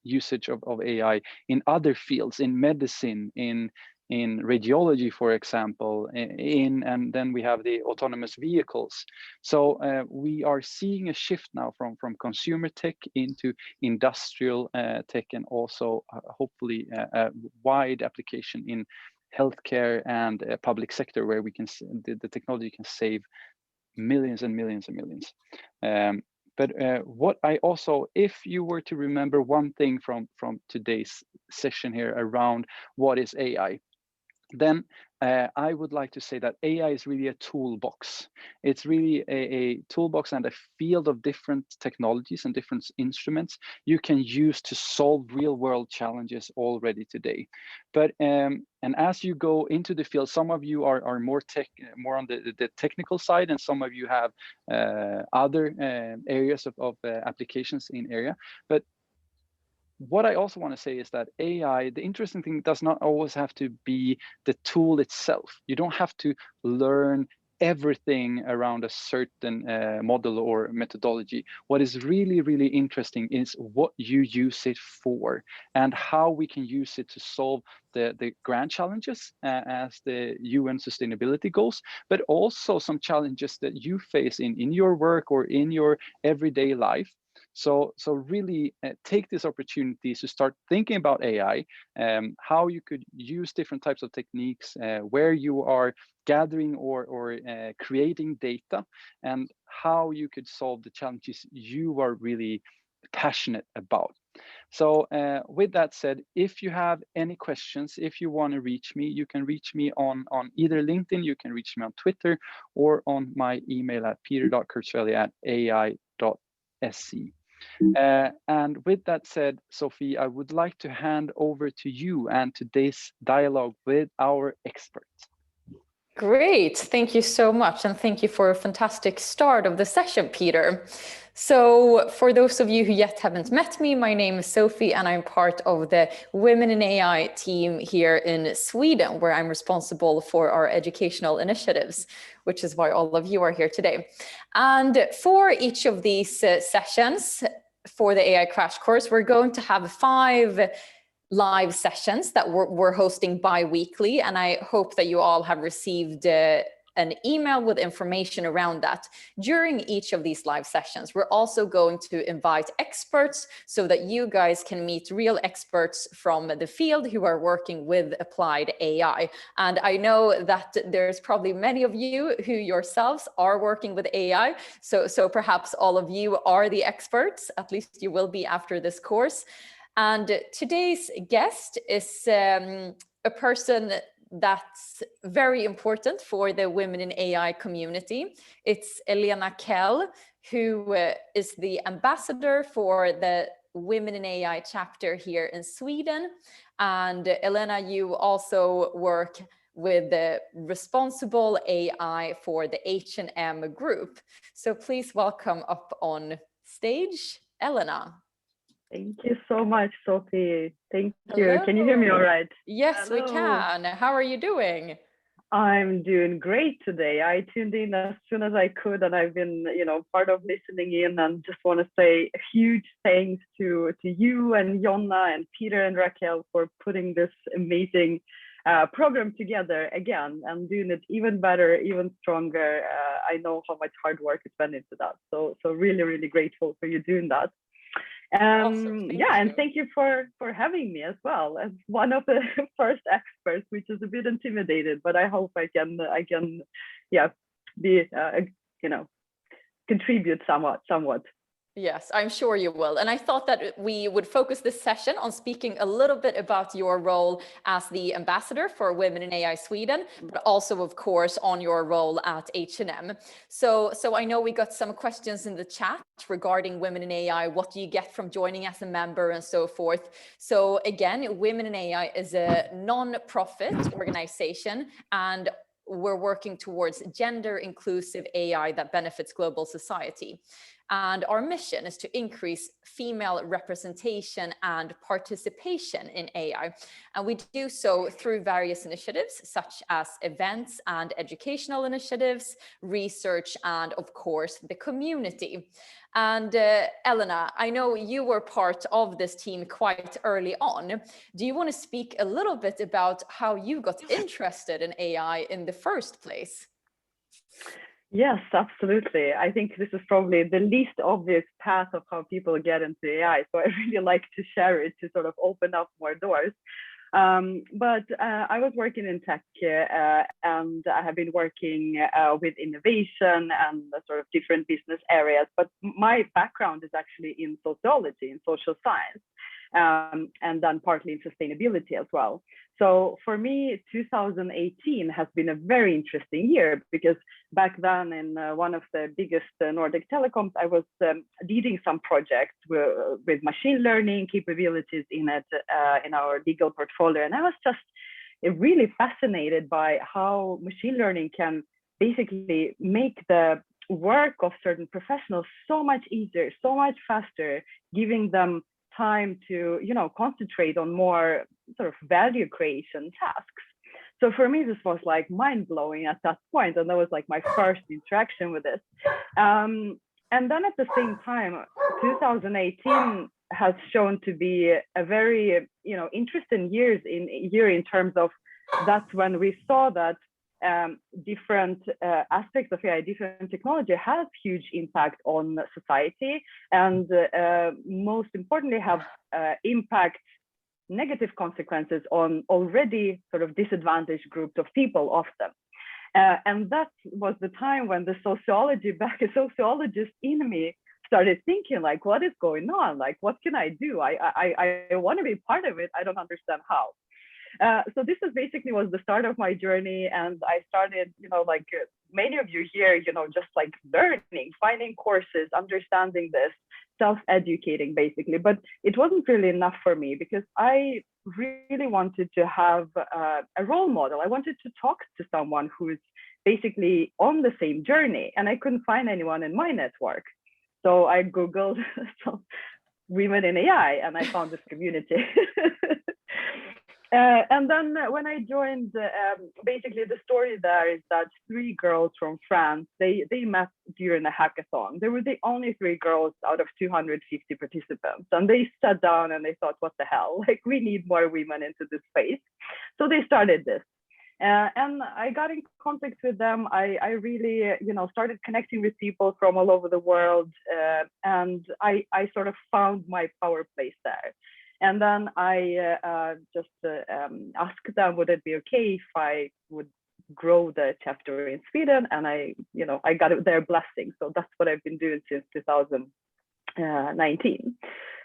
usage of AI in other fields, in medicine, in radiology, for example, and then we have the autonomous vehicles. So we are seeing a shift now from consumer tech into industrial tech, and also hopefully a wide application in healthcare and public sector, where we can the technology can save millions and millions and millions. But what I also, if you were to remember one thing from today's session here around what is AI, then I would like to say that AI is really a toolbox. It's really a toolbox and a field of different technologies and different instruments you can use to solve real world challenges already today. But and as you go into the field, some of you are more on the technical side, and some of you have other areas of applications in area. But what I also want to say is that AI, the interesting thing, does not always have to be the tool itself. You don't have to learn everything around a certain model or methodology. What is really, really interesting is what you use it for and how we can use it to solve the grand challenges as the UN sustainability goals, but also some challenges that you face in your work or in your everyday life. So really take this opportunity to start thinking about AI, how you could use different types of techniques, where you are gathering or creating data, and how you could solve the challenges you are really passionate about. So with that said, if you have any questions, if you want to reach me, you can reach me on either LinkedIn, you can reach me on Twitter, or on my email at peter.kurzweil@ai.se. And with that said, Sophie, I would like to hand over to you and today's dialogue with our expert. Great, thank you so much, and thank you for a fantastic start of the session, Peter. So for those of you who yet haven't met me, my name is Sophie, and I'm part of the Women in AI team here in Sweden, where I'm responsible for our educational initiatives, which is why all of you are here today. And for each of these sessions for the AI Crash Course, we're going to have 5 live sessions that we're hosting bi-weekly, and I hope that you all have received an email with information around that. During each of these live sessions, we're also going to invite experts so that you guys can meet real experts from the field who are working with applied AI. And I know that there's probably many of you who yourselves are working with AI, so perhaps all of you are the experts, at least you will be after this course. And today's guest is a person that's very important for the Women in AI community. It's Elena Kell, who is the ambassador for the Women in AI chapter here in Sweden. And Elena, you also work with the responsible AI for the H&M group. So please welcome up on stage, Elena. Thank you so much, Sophie. Thank you. Hello. Can you hear me all right? Yes, Hello. we can. How are you doing? I'm doing great today. I tuned in as soon as I could, and I've been, part of listening in, and just want to say a huge thanks to you and Jonna and Peter and Raquel for putting this amazing program together again and doing it even better, even stronger. I know how much hard work has went into that. So really, really grateful for you doing that. Awesome. And thank you for having me as well as one of the first experts, which is a bit intimidated, but I hope I can be contribute somewhat. Yes, I'm sure you will. And I thought that we would focus this session on speaking a little bit about your role as the ambassador for Women in AI Sweden, but also, of course, on your role at H&M. So I know we got some questions in the chat regarding Women in AI. What do you get from joining as a member and so forth? So again, Women in AI is a non-profit organization, and we're working towards gender inclusive AI that benefits global society. And our mission is to increase female representation and participation in AI. And we do so through various initiatives, such as events and educational initiatives, research, and of course, the community. And Elena, I know you were part of this team quite early on. Do you want to speak a little bit about how you got interested in AI in the first place? Yes, absolutely. I think this is probably the least obvious path of how people get into AI. So I really like to share it to sort of open up more doors. But I was working in tech and I have been working with innovation and sort of different business areas. But my background is actually in sociology, in social science, and then partly in sustainability as well. So for me, 2018 has been a very interesting year because back then in one of the biggest Nordic telecoms, I was leading some projects with machine learning capabilities in it, in our legal portfolio. And I was just really fascinated by how machine learning can basically make the work of certain professionals so much easier, so much faster, giving them time to, you know, concentrate on more sort of value creation tasks. So for me, this was like mind blowing at that point, and that was like my first interaction with this. And then at the same time, 2018 has shown to be a very, you know, interesting year in terms of that's when we saw that different aspects of AI, different technology has huge impact on society, and most importantly have negative consequences on already sort of disadvantaged groups of people often. And that was the time when the sociologist in me started thinking like, what is going on? Like, what can I do? I want to be part of it. I don't understand how. So this is basically was the start of my journey, and I started, you know, like many of you here, you know, just like learning, finding courses, understanding this, self-educating basically. But it wasn't really enough for me because I really wanted to have a role model. I wanted to talk to someone who's basically on the same journey, and I couldn't find anyone in my network. So I Googled women in AI, and I found this community. And then when I joined, basically the story there is that 3 girls from France, they met during a hackathon. They were the only 3 girls out of 250 participants. And they sat down and they thought, what the hell? Like, we need more women into this space. So they started this. And I got in contact with them. I really, you know, started connecting with people from all over the world. And I sort of found my power place there. And then I just asked them, would it be okay if I would grow the chapter in Sweden? And I got their blessing. So that's what I've been doing since 2019.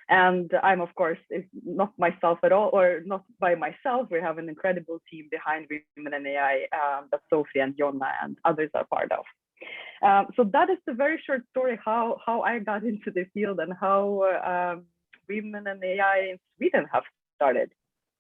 And I'm, of course, not myself at all, or not by myself. We have an incredible team behind Women in AI that Sophie and Jonna and others are part of. So that is the very short story how I got into the field and how Women in AI in Sweden have started.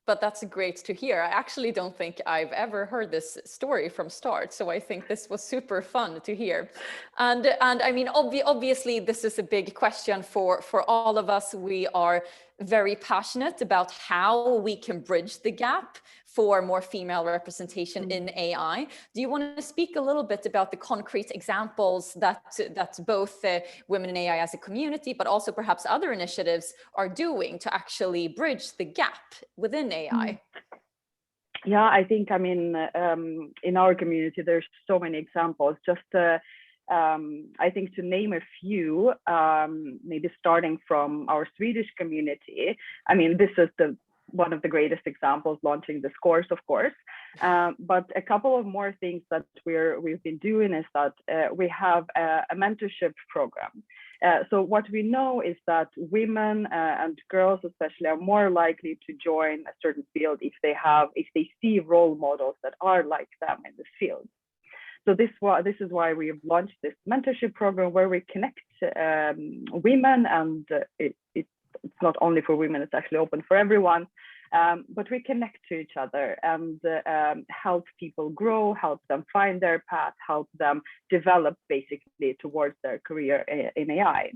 But that's great to hear. I actually don't think I've ever heard this story from start. So I think this was super fun to hear. And I mean, obviously, this is a big question for all of us. We are very passionate about how we can bridge the gap for more female representation in AI. Do you want to speak a little bit about the concrete examples that both Women in AI as a community, but also perhaps other initiatives are doing to actually bridge the gap within AI? Yeah, I think, I mean, in our community, there's so many examples. Just I think to name a few, maybe starting from our Swedish community. I mean, this is one of the greatest examples, launching this course, of course. But a couple of more things that we've been doing is that we have a mentorship program. So what we know is that women and girls especially are more likely to join a certain field if they see role models that are like them in this field. So this is why we have launched this mentorship program where we connect women, and it's not only for women, it's actually open for everyone. But we connect to each other and help people grow, help them find their path, help them develop basically towards their career in AI.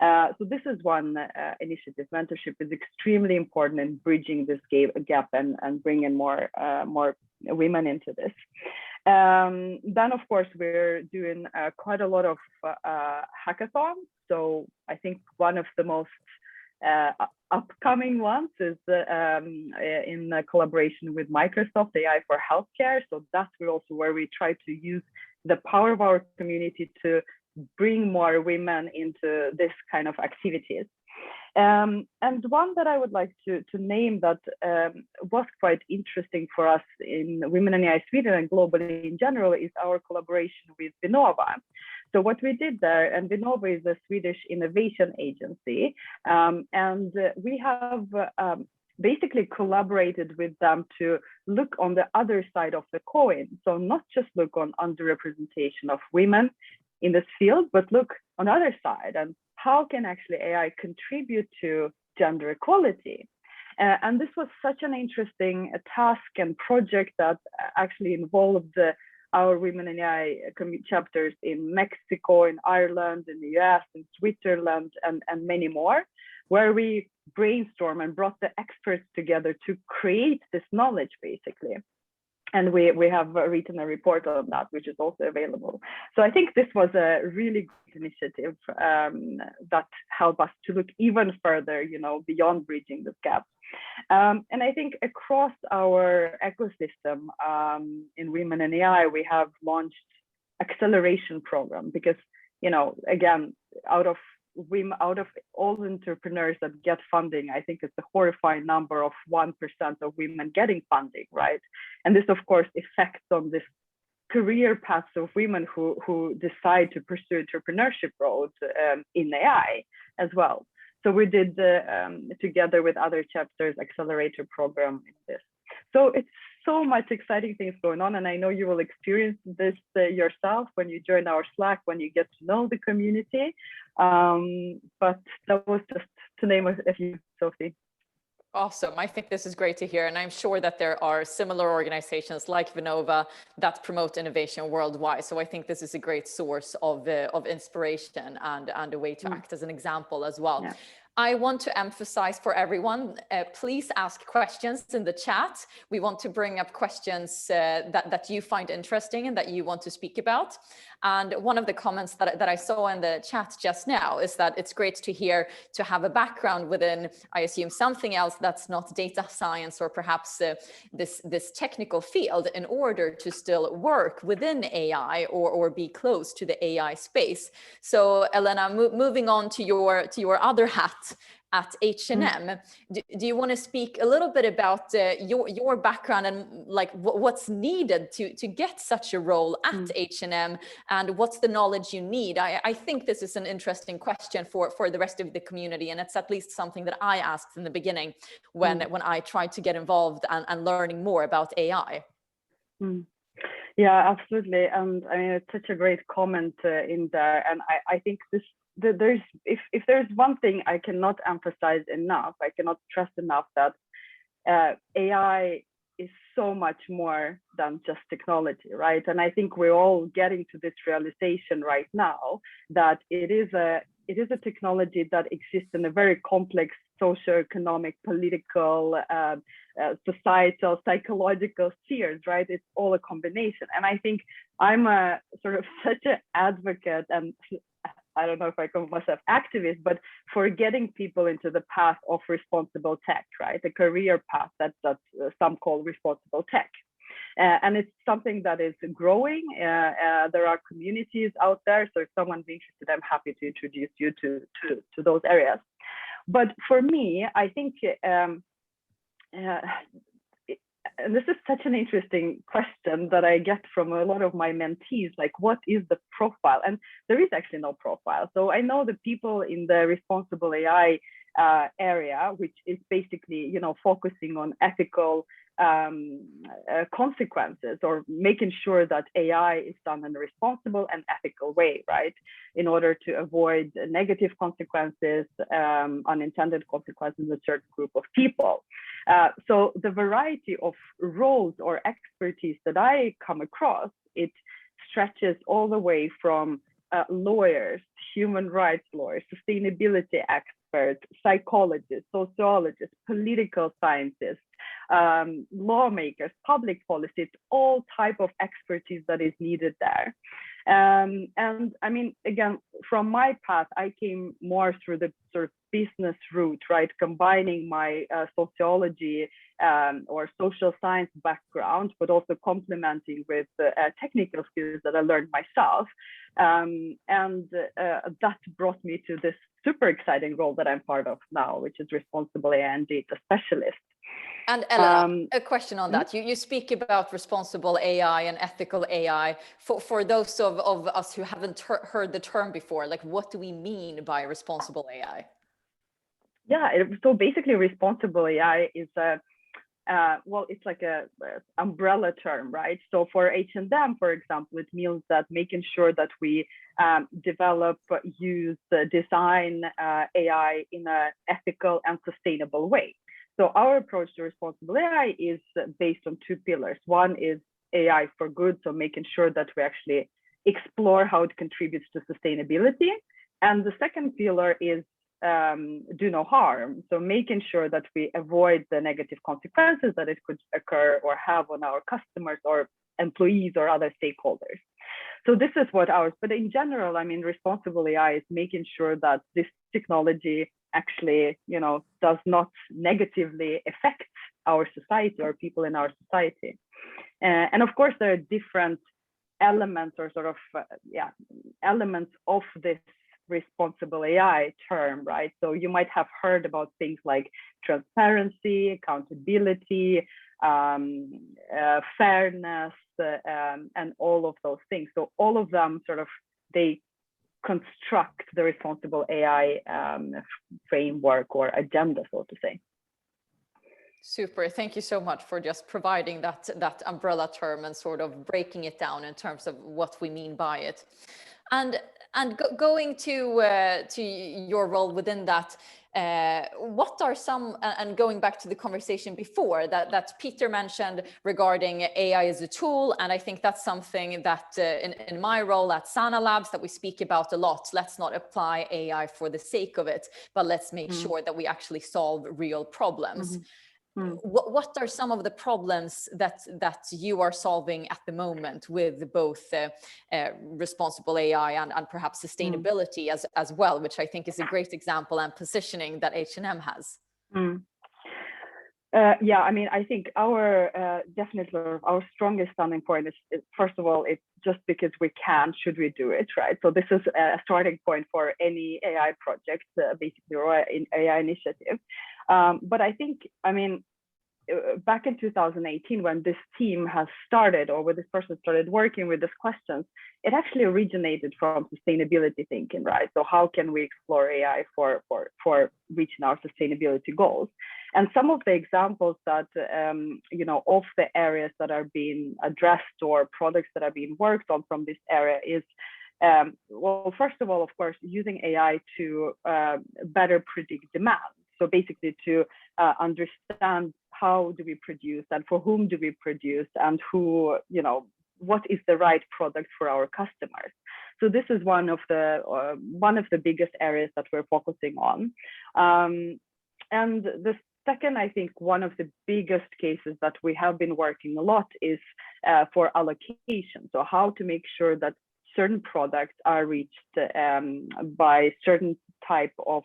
So this is one initiative. Mentorship is extremely important in bridging this gap and bringing more women into this. Then, of course, we're doing quite a lot of hackathons. So I think one of the most upcoming ones is in collaboration with Microsoft AI for Healthcare. So that's also where we try to use the power of our community to bring more women into this kind of activities. And one that I would like to name that was quite interesting for us in Women in AI Sweden and globally in general is our collaboration with Vinnova. So what we did there, and Vinnova is a Swedish innovation agency, and we have basically collaborated with them to look on the other side of the coin. So not just look on underrepresentation of women in this field, but look on the other side and how can actually AI contribute to gender equality? And this was such an interesting task and project that actually involved our Women in AI chapters in Mexico, in Ireland, in the US, in Switzerland, and many more, where we brainstormed and brought the experts together to create this knowledge, basically. And we have written a report on that, which is also available. So I think this was a really good initiative that helped us to look even further, beyond bridging this gap. And I think across our ecosystem in Women in AI, we have launched acceleration program because, again, out of all entrepreneurs that get funding, I think it's a horrifying number of 1% of women getting funding, right? And this, of course, affects on this career paths of women who decide to pursue entrepreneurship road in AI as well. So we did together with other chapters accelerator program in this. So it's so much exciting things going on, and I know you will experience this yourself when you join our Slack, when you get to know the community. But that was just to name a few, Sophie. Awesome. I think this is great to hear. And I'm sure that there are similar organizations like Vinnova that promote innovation worldwide. So I think this is a great source of inspiration and a way to act as an example as well. Yeah. I want to emphasize for everyone, please ask questions in the chat. We want to bring up questions that you find interesting and that you want to speak about. And one of the comments that I saw in the chat just now is that it's great to have a background within, I assume, something else that's not data science or perhaps this technical field in order to still work within AI or be close to the AI space. So Elena, moving on to your other hat at H&M, do you want to speak a little bit about your background and like what's needed to get such a role at H&M and what's the knowledge you need? I think this is an interesting question for the rest of the community, and it's at least something that I asked in the beginning when I tried to get involved and learning more about AI. Yeah, absolutely. And I mean, it's such a great comment in there. And I think if there's one thing I cannot emphasize enough, I cannot stress enough that AI is so much more than just technology, right? And I think we're all getting to this realization right now that it is a technology that exists in a very complex socioeconomic, political, societal, psychological spheres, right? It's all a combination. And I think I'm a sort of such an advocate, and I don't know if I call myself activist, but for getting people into the path of responsible tech, right? The career path that some call responsible tech. And it's something that is growing. There are communities out there. So if someone's interested, I'm happy to introduce you to those areas. But for me, I think, and this is such an interesting question that I get from a lot of my mentees, like what is the profile? And there is actually no profile. So I know the people in the responsible AI area, which is basically, focusing on ethical consequences or making sure that AI is done in a responsible and ethical way, right? In order to avoid negative consequences, unintended consequences in a certain group of people. So the variety of roles or expertise that I come across, it stretches all the way from lawyers, human rights lawyers, sustainability experts, psychologists, sociologists, political scientists, lawmakers, public policy, it's all type of expertise that is needed there. And I mean, again, from my path, I came more through the sort of business route, right? Combining my sociology or social science background, but also complementing with technical skills that I learned myself. That brought me to this super exciting role that I'm part of now, which is Responsible AI and Data Specialist. And Ella, a question on that. You speak about responsible AI and ethical AI. For those of us who haven't heard the term before, like what do we mean by responsible AI? Yeah, so basically responsible AI is well, it's like a umbrella term, right? So for H&M, for example, it means that making sure that we develop, use, design AI in an ethical and sustainable way. So our approach to responsible AI is based on two pillars. One is AI for good, so making sure that we actually explore how it contributes to sustainability. And the second pillar is do no harm. So making sure that we avoid the negative consequences that it could occur or have on our customers or employees or other stakeholders. So this is what ours, but in general, I mean, responsible AI is making sure that this technology actually, you know, does not negatively affect our society or people in our society. And of course, there are different elements or sort of, elements of this responsible AI term, right? So you might have heard about things like transparency, accountability, fairness, and all of those things. So all of them sort of, they construct the responsible AI framework or agenda, so to say. Super. Thank you so much for just providing that umbrella term and sort of breaking it down in terms of what we mean by it. And going to your role within that, what are some, and going back to the conversation before that Peter mentioned regarding AI as a tool, and I think that's something that in my role at Sana Labs that we speak about a lot. Let's not apply AI for the sake of it, but let's make sure that we actually solve real problems. What are some of the problems that you are solving at the moment with both responsible AI and perhaps sustainability as well, which I think is a great example and positioning that H&M has? Yeah, I mean, I think our definitely our strongest standing point is first of all, it's just because we can, should we do it, right? So this is a starting point for any AI project, basically, or an AI initiative. But I think, I mean, back in 2018, when this team has started, or when this person started working with these questions, it actually originated from sustainability thinking, right? So how can we explore AI for reaching our sustainability goals? And some of the examples that, you know, of the areas that are being addressed or products that are being worked on from this area is, well, first of all, of course, using AI to better predict demand. So basically to understand how do we produce and for whom do we produce and who, you know, what is the right product for our customers. So this is one of the biggest areas that we're focusing on. And the second, I think one of the biggest cases that we have been working a lot is for allocation. So how to make sure that certain products are reached by certain type of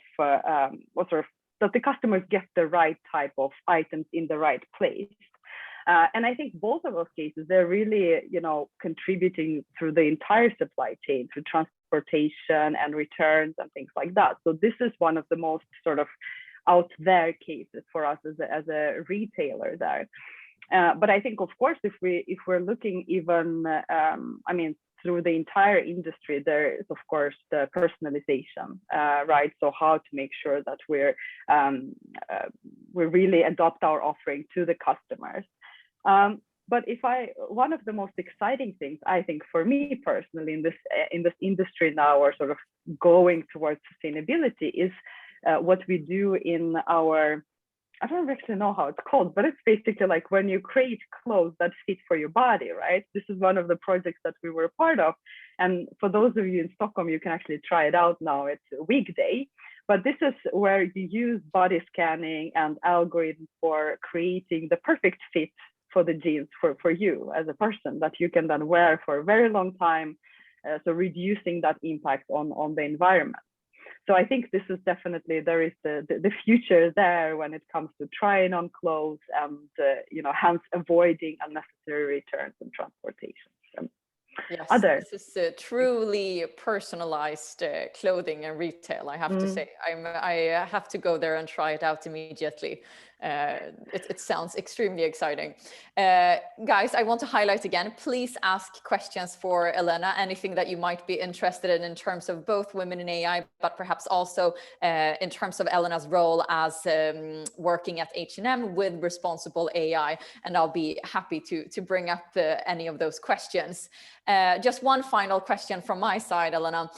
that the customers get the right type of items in the right place. And I think both of those cases, they're really, you know, contributing through the entire supply chain, through transportation and returns and things like that. So this is one of the most sort of out there cases for us as a retailer there. But I think, of course, if we're looking even, I mean, through the entire industry, there is, of course, the personalization, right? So how to make sure that we really adopt our offering to the customers. But one of the most exciting things, I think, for me personally in this industry now, or sort of going towards sustainability, is what we do in our, I don't actually know how it's called, but it's basically like when you create clothes that fit for your body, right? This is one of the projects that we were a part of. And for those of you in Stockholm, you can actually try it out now. It's a weekday, but this is where you use body scanning and algorithms for creating the perfect fit for the jeans for you as a person that you can then wear for a very long time. So reducing that impact on the environment. So I think this is definitely, there is the future there when it comes to trying on clothes and, hence avoiding unnecessary returns and transportation. Yes, Other. this is truly personalized clothing and retail, I have to say. I have to go there and try it out immediately. It sounds extremely exciting. Guys, I want to highlight again, please ask questions for Elena, anything that you might be interested in terms of both women in AI, but perhaps also in terms of Elena's role as working at H&M with responsible AI. And I'll be happy to bring up any of those questions. Just one final question from my side, Elena.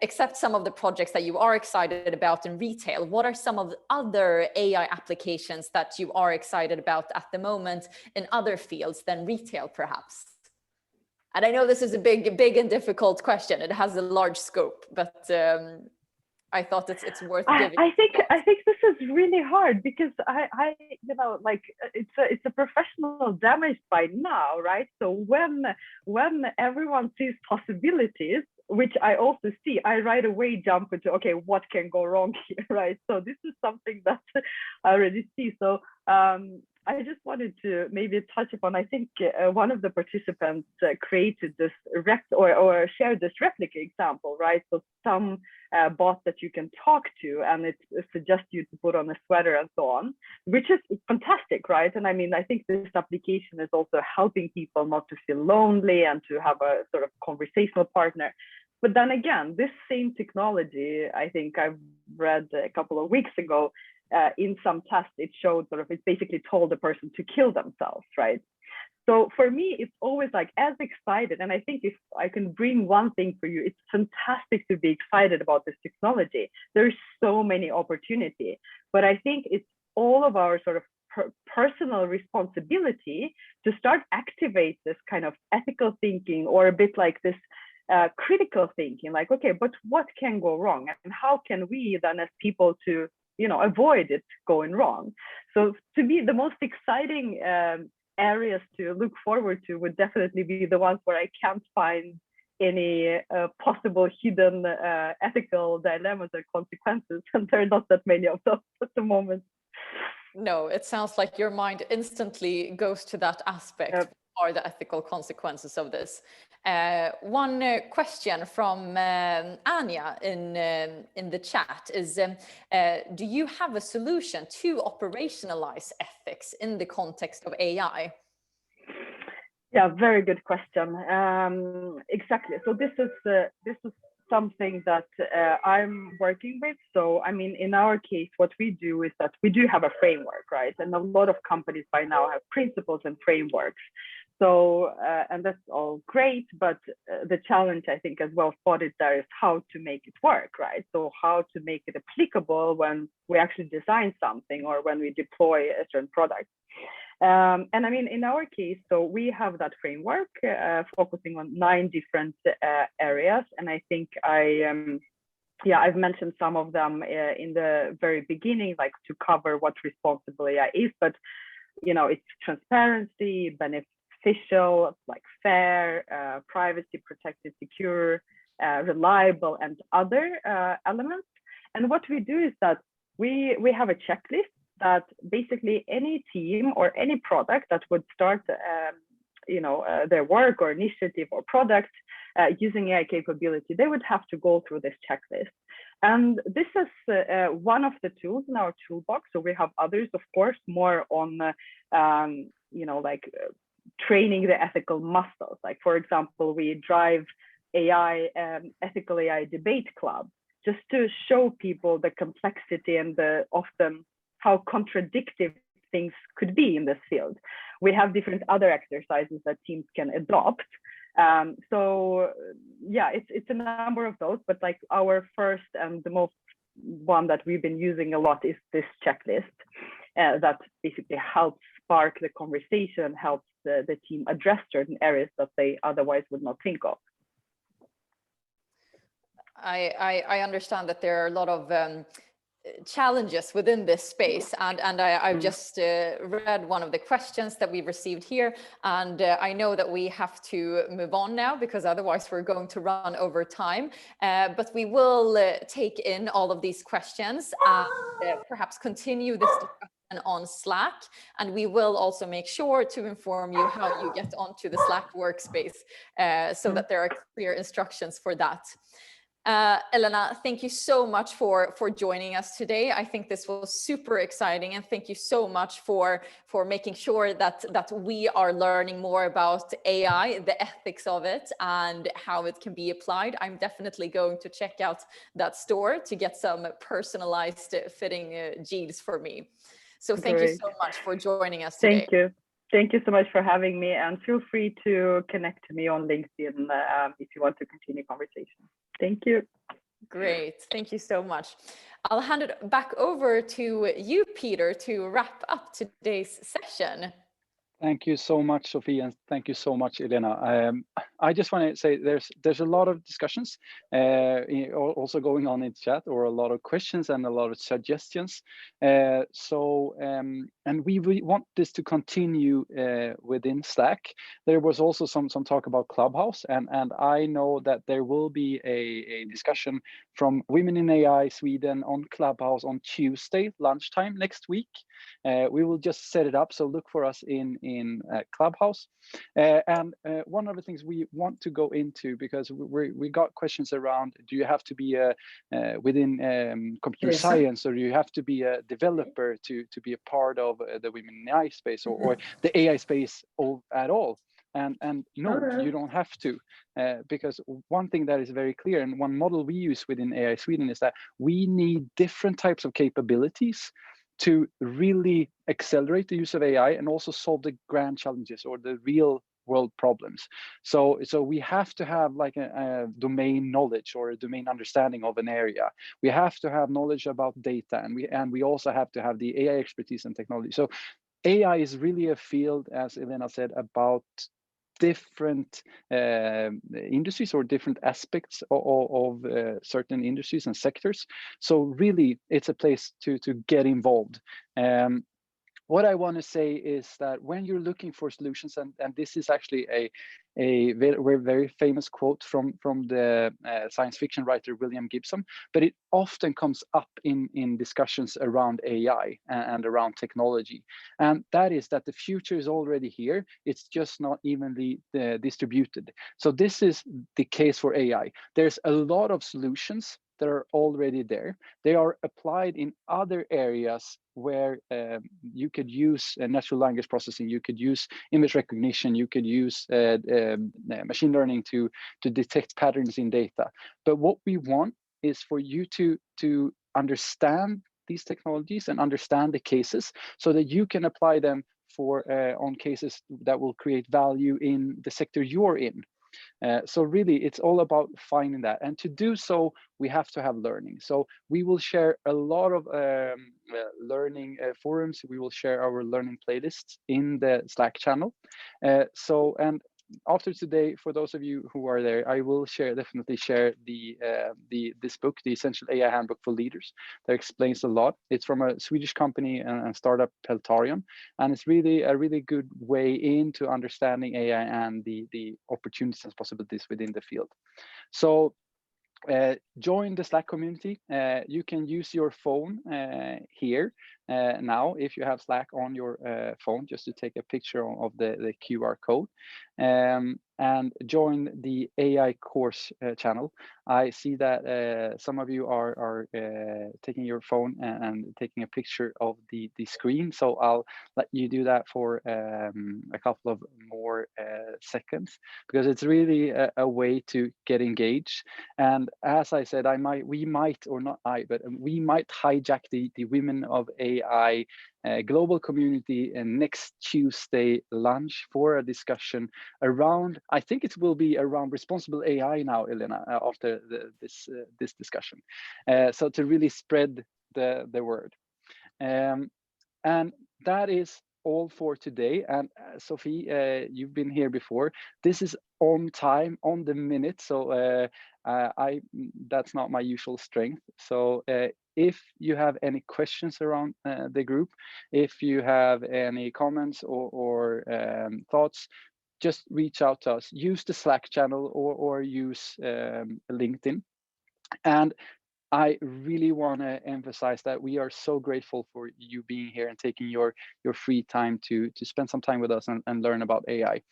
Except some of the projects that you are excited about in retail, what are some of the other AI applications that you are excited about at the moment in other fields than retail, perhaps? And I know this is a big and difficult question. It has a large scope, but I thought it's worth giving. I think this is really hard because I it's a professional damage by now, right? So when everyone sees possibilities, which I also see, I right away jump into, okay, what can go wrong here, right? So this is something that I already see. So I just wanted to maybe touch upon, I think one of the participants created this or shared this replica example, right? So some bot that you can talk to and it suggests you to put on a sweater and so on, which is fantastic, right? And I mean, I think this application is also helping people not to feel lonely and to have a sort of conversational partner. But then again, this same technology, I think I've read a couple of weeks ago, in some tests, it showed sort of, it basically told the person to kill themselves, right? So for me, it's always like as excited. And I think if I can bring one thing for you, it's fantastic to be excited about this technology. There's so many opportunities, but I think it's all of our sort of personal responsibility to start activate this kind of ethical thinking, or a bit like this critical thinking, like, okay, but what can go wrong? And how can we then as people to, avoid it going wrong? So to me, the most exciting areas to look forward to would definitely be the ones where I can't find any possible hidden ethical dilemmas or consequences. And there are not that many of those at the moment. No, it sounds like your mind instantly goes to that aspect. Yep. Are the ethical consequences of this? One question from Anya in the chat is, do you have a solution to operationalize ethics in the context of AI? Yeah, very good question. Exactly. So this is something that I'm working with. So, I mean, in our case, what we do is that we do have a framework, right? And a lot of companies by now have principles and frameworks. So, and that's all great, but the challenge, I think, as well spotted there is how to make it work, right? So how to make it applicable when we actually design something or when we deploy a certain product. And I mean, in our case, so we have that framework focusing on 9 different areas. And I think I've mentioned some of them in the very beginning, like to cover what responsible AI is, but, it's transparency, beneficial, like fair, privacy protected, secure, reliable, and other elements. And what we do is that we have a checklist that basically any team or any product that would start their work or initiative or product using AI capability, they would have to go through this checklist. And this is one of the tools in our toolbox. So we have others, of course, more on training the ethical muscles. Like, for example, we drive ethical AI debate club just to show people the complexity and the often how contradictory things could be in this field. We have different other exercises that teams can adopt. So yeah, it's a number of those, but like our first and the most one that we've been using a lot is this checklist that basically helps spark the conversation, helps the team address certain areas that they otherwise would not think of. I understand that there are a lot of challenges within this space, and I've just read one of the questions that we've received here, and I know that we have to move on now because otherwise we're going to run over time, but we will take in all of these questions and perhaps continue this discussion on Slack, and we will also make sure to inform you how you get onto the Slack workspace so that there are clear instructions for that. Elena, thank you so much for joining us today. I think this was super exciting, and thank you so much for making sure that we are learning more about AI, the ethics of it, and how it can be applied. I'm definitely going to check out that store to get some personalized fitting jeans for me. So thank you so much for joining us today. Thank you. Thank you so much for having me, and feel free to connect to me on LinkedIn if you want to continue conversation. Thank you. Great. Thank you so much. I'll hand it back over to you, Peter, to wrap up today's session. Thank you so much, Sophie, and thank you so much, Elena. I just want to say there's a lot of discussions also going on in chat, or a lot of questions and a lot of suggestions. And we want this to continue within Slack. There was also some talk about Clubhouse, and I know that there will be a discussion from Women in AI Sweden on Clubhouse on Tuesday lunchtime next week. We will just set it up, so look for us in Clubhouse. And one of the things we want to go into, because we got questions around, do you have to be within computer science, or do you have to be a developer to be a part of the Women in AI space, or the AI space at all? And no, you don't have to, because one thing that is very clear, and one model we use within AI Sweden, is that we need different types of capabilities to really accelerate the use of AI and also solve the grand challenges or the real world problems. So we have to have like a domain knowledge or a domain understanding of an area. We have to have knowledge about data, and we also have to have the AI expertise and technology. So AI is really a field, as Elena said, about different industries or different aspects of certain industries and sectors. So really, it's a place to get involved. What I want to say is that when you're looking for solutions, and this is actually a very famous quote from the science fiction writer William Gibson, but it often comes up in discussions around AI and around technology, and that is that the future is already here. It's just not evenly distributed. So this is the case for AI. There's a lot of solutions that are already there. They are applied in other areas where you could use natural language processing, you could use image recognition, you could use machine learning to detect patterns in data. But what we want is for you to understand these technologies and understand the cases, so that you can apply them on cases that will create value in the sector you're in. So really, it's all about finding that, and to do so, we have to have learning. So we will share a lot of learning forums. We will share our learning playlists in the Slack channel. And after today, for those of you who are there, I will definitely share this book, The Essential AI Handbook for Leaders, that explains a lot. It's from a Swedish company and startup, Peltarion, and it's really a really good way into understanding AI and the opportunities and possibilities within the field. So join the Slack community. You can use your phone here now, if you have Slack on your phone, just to take a picture of the QR code, and join the AI course channel. I see that some of you are taking your phone and taking a picture of the screen, so I'll let you do that for a couple of more seconds, because it's really a way to get engaged. And as I said, we might hijack the Women of AI global community next Tuesday lunch for a discussion around, I think it will be around responsible AI now, Elena, after this discussion. So to really spread the word. And that is all for today. And Sophie, you've been here before. This is on time, on the minute. So That's not my usual strength. So if you have any questions around the group, if you have any comments or thoughts, just reach out to us. Use the Slack channel or use LinkedIn. And I really want to emphasize that we are so grateful for you being here and taking your free time to spend some time with us and learn about AI.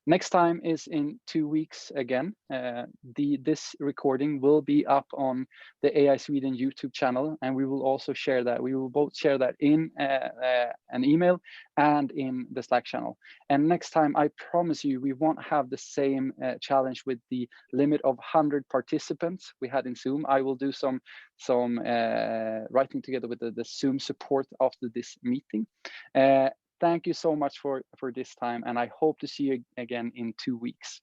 Next time is in 2 weeks again. This recording will be up on the AI Sweden YouTube channel, and we will also share that. We will both share that in an email and in the Slack channel. And next time, I promise you, we won't have the same challenge with the limit of 100 participants we had in Zoom. I will do some writing together with the Zoom support after this meeting. Thank you so much for this time, and I hope to see you again in 2 weeks.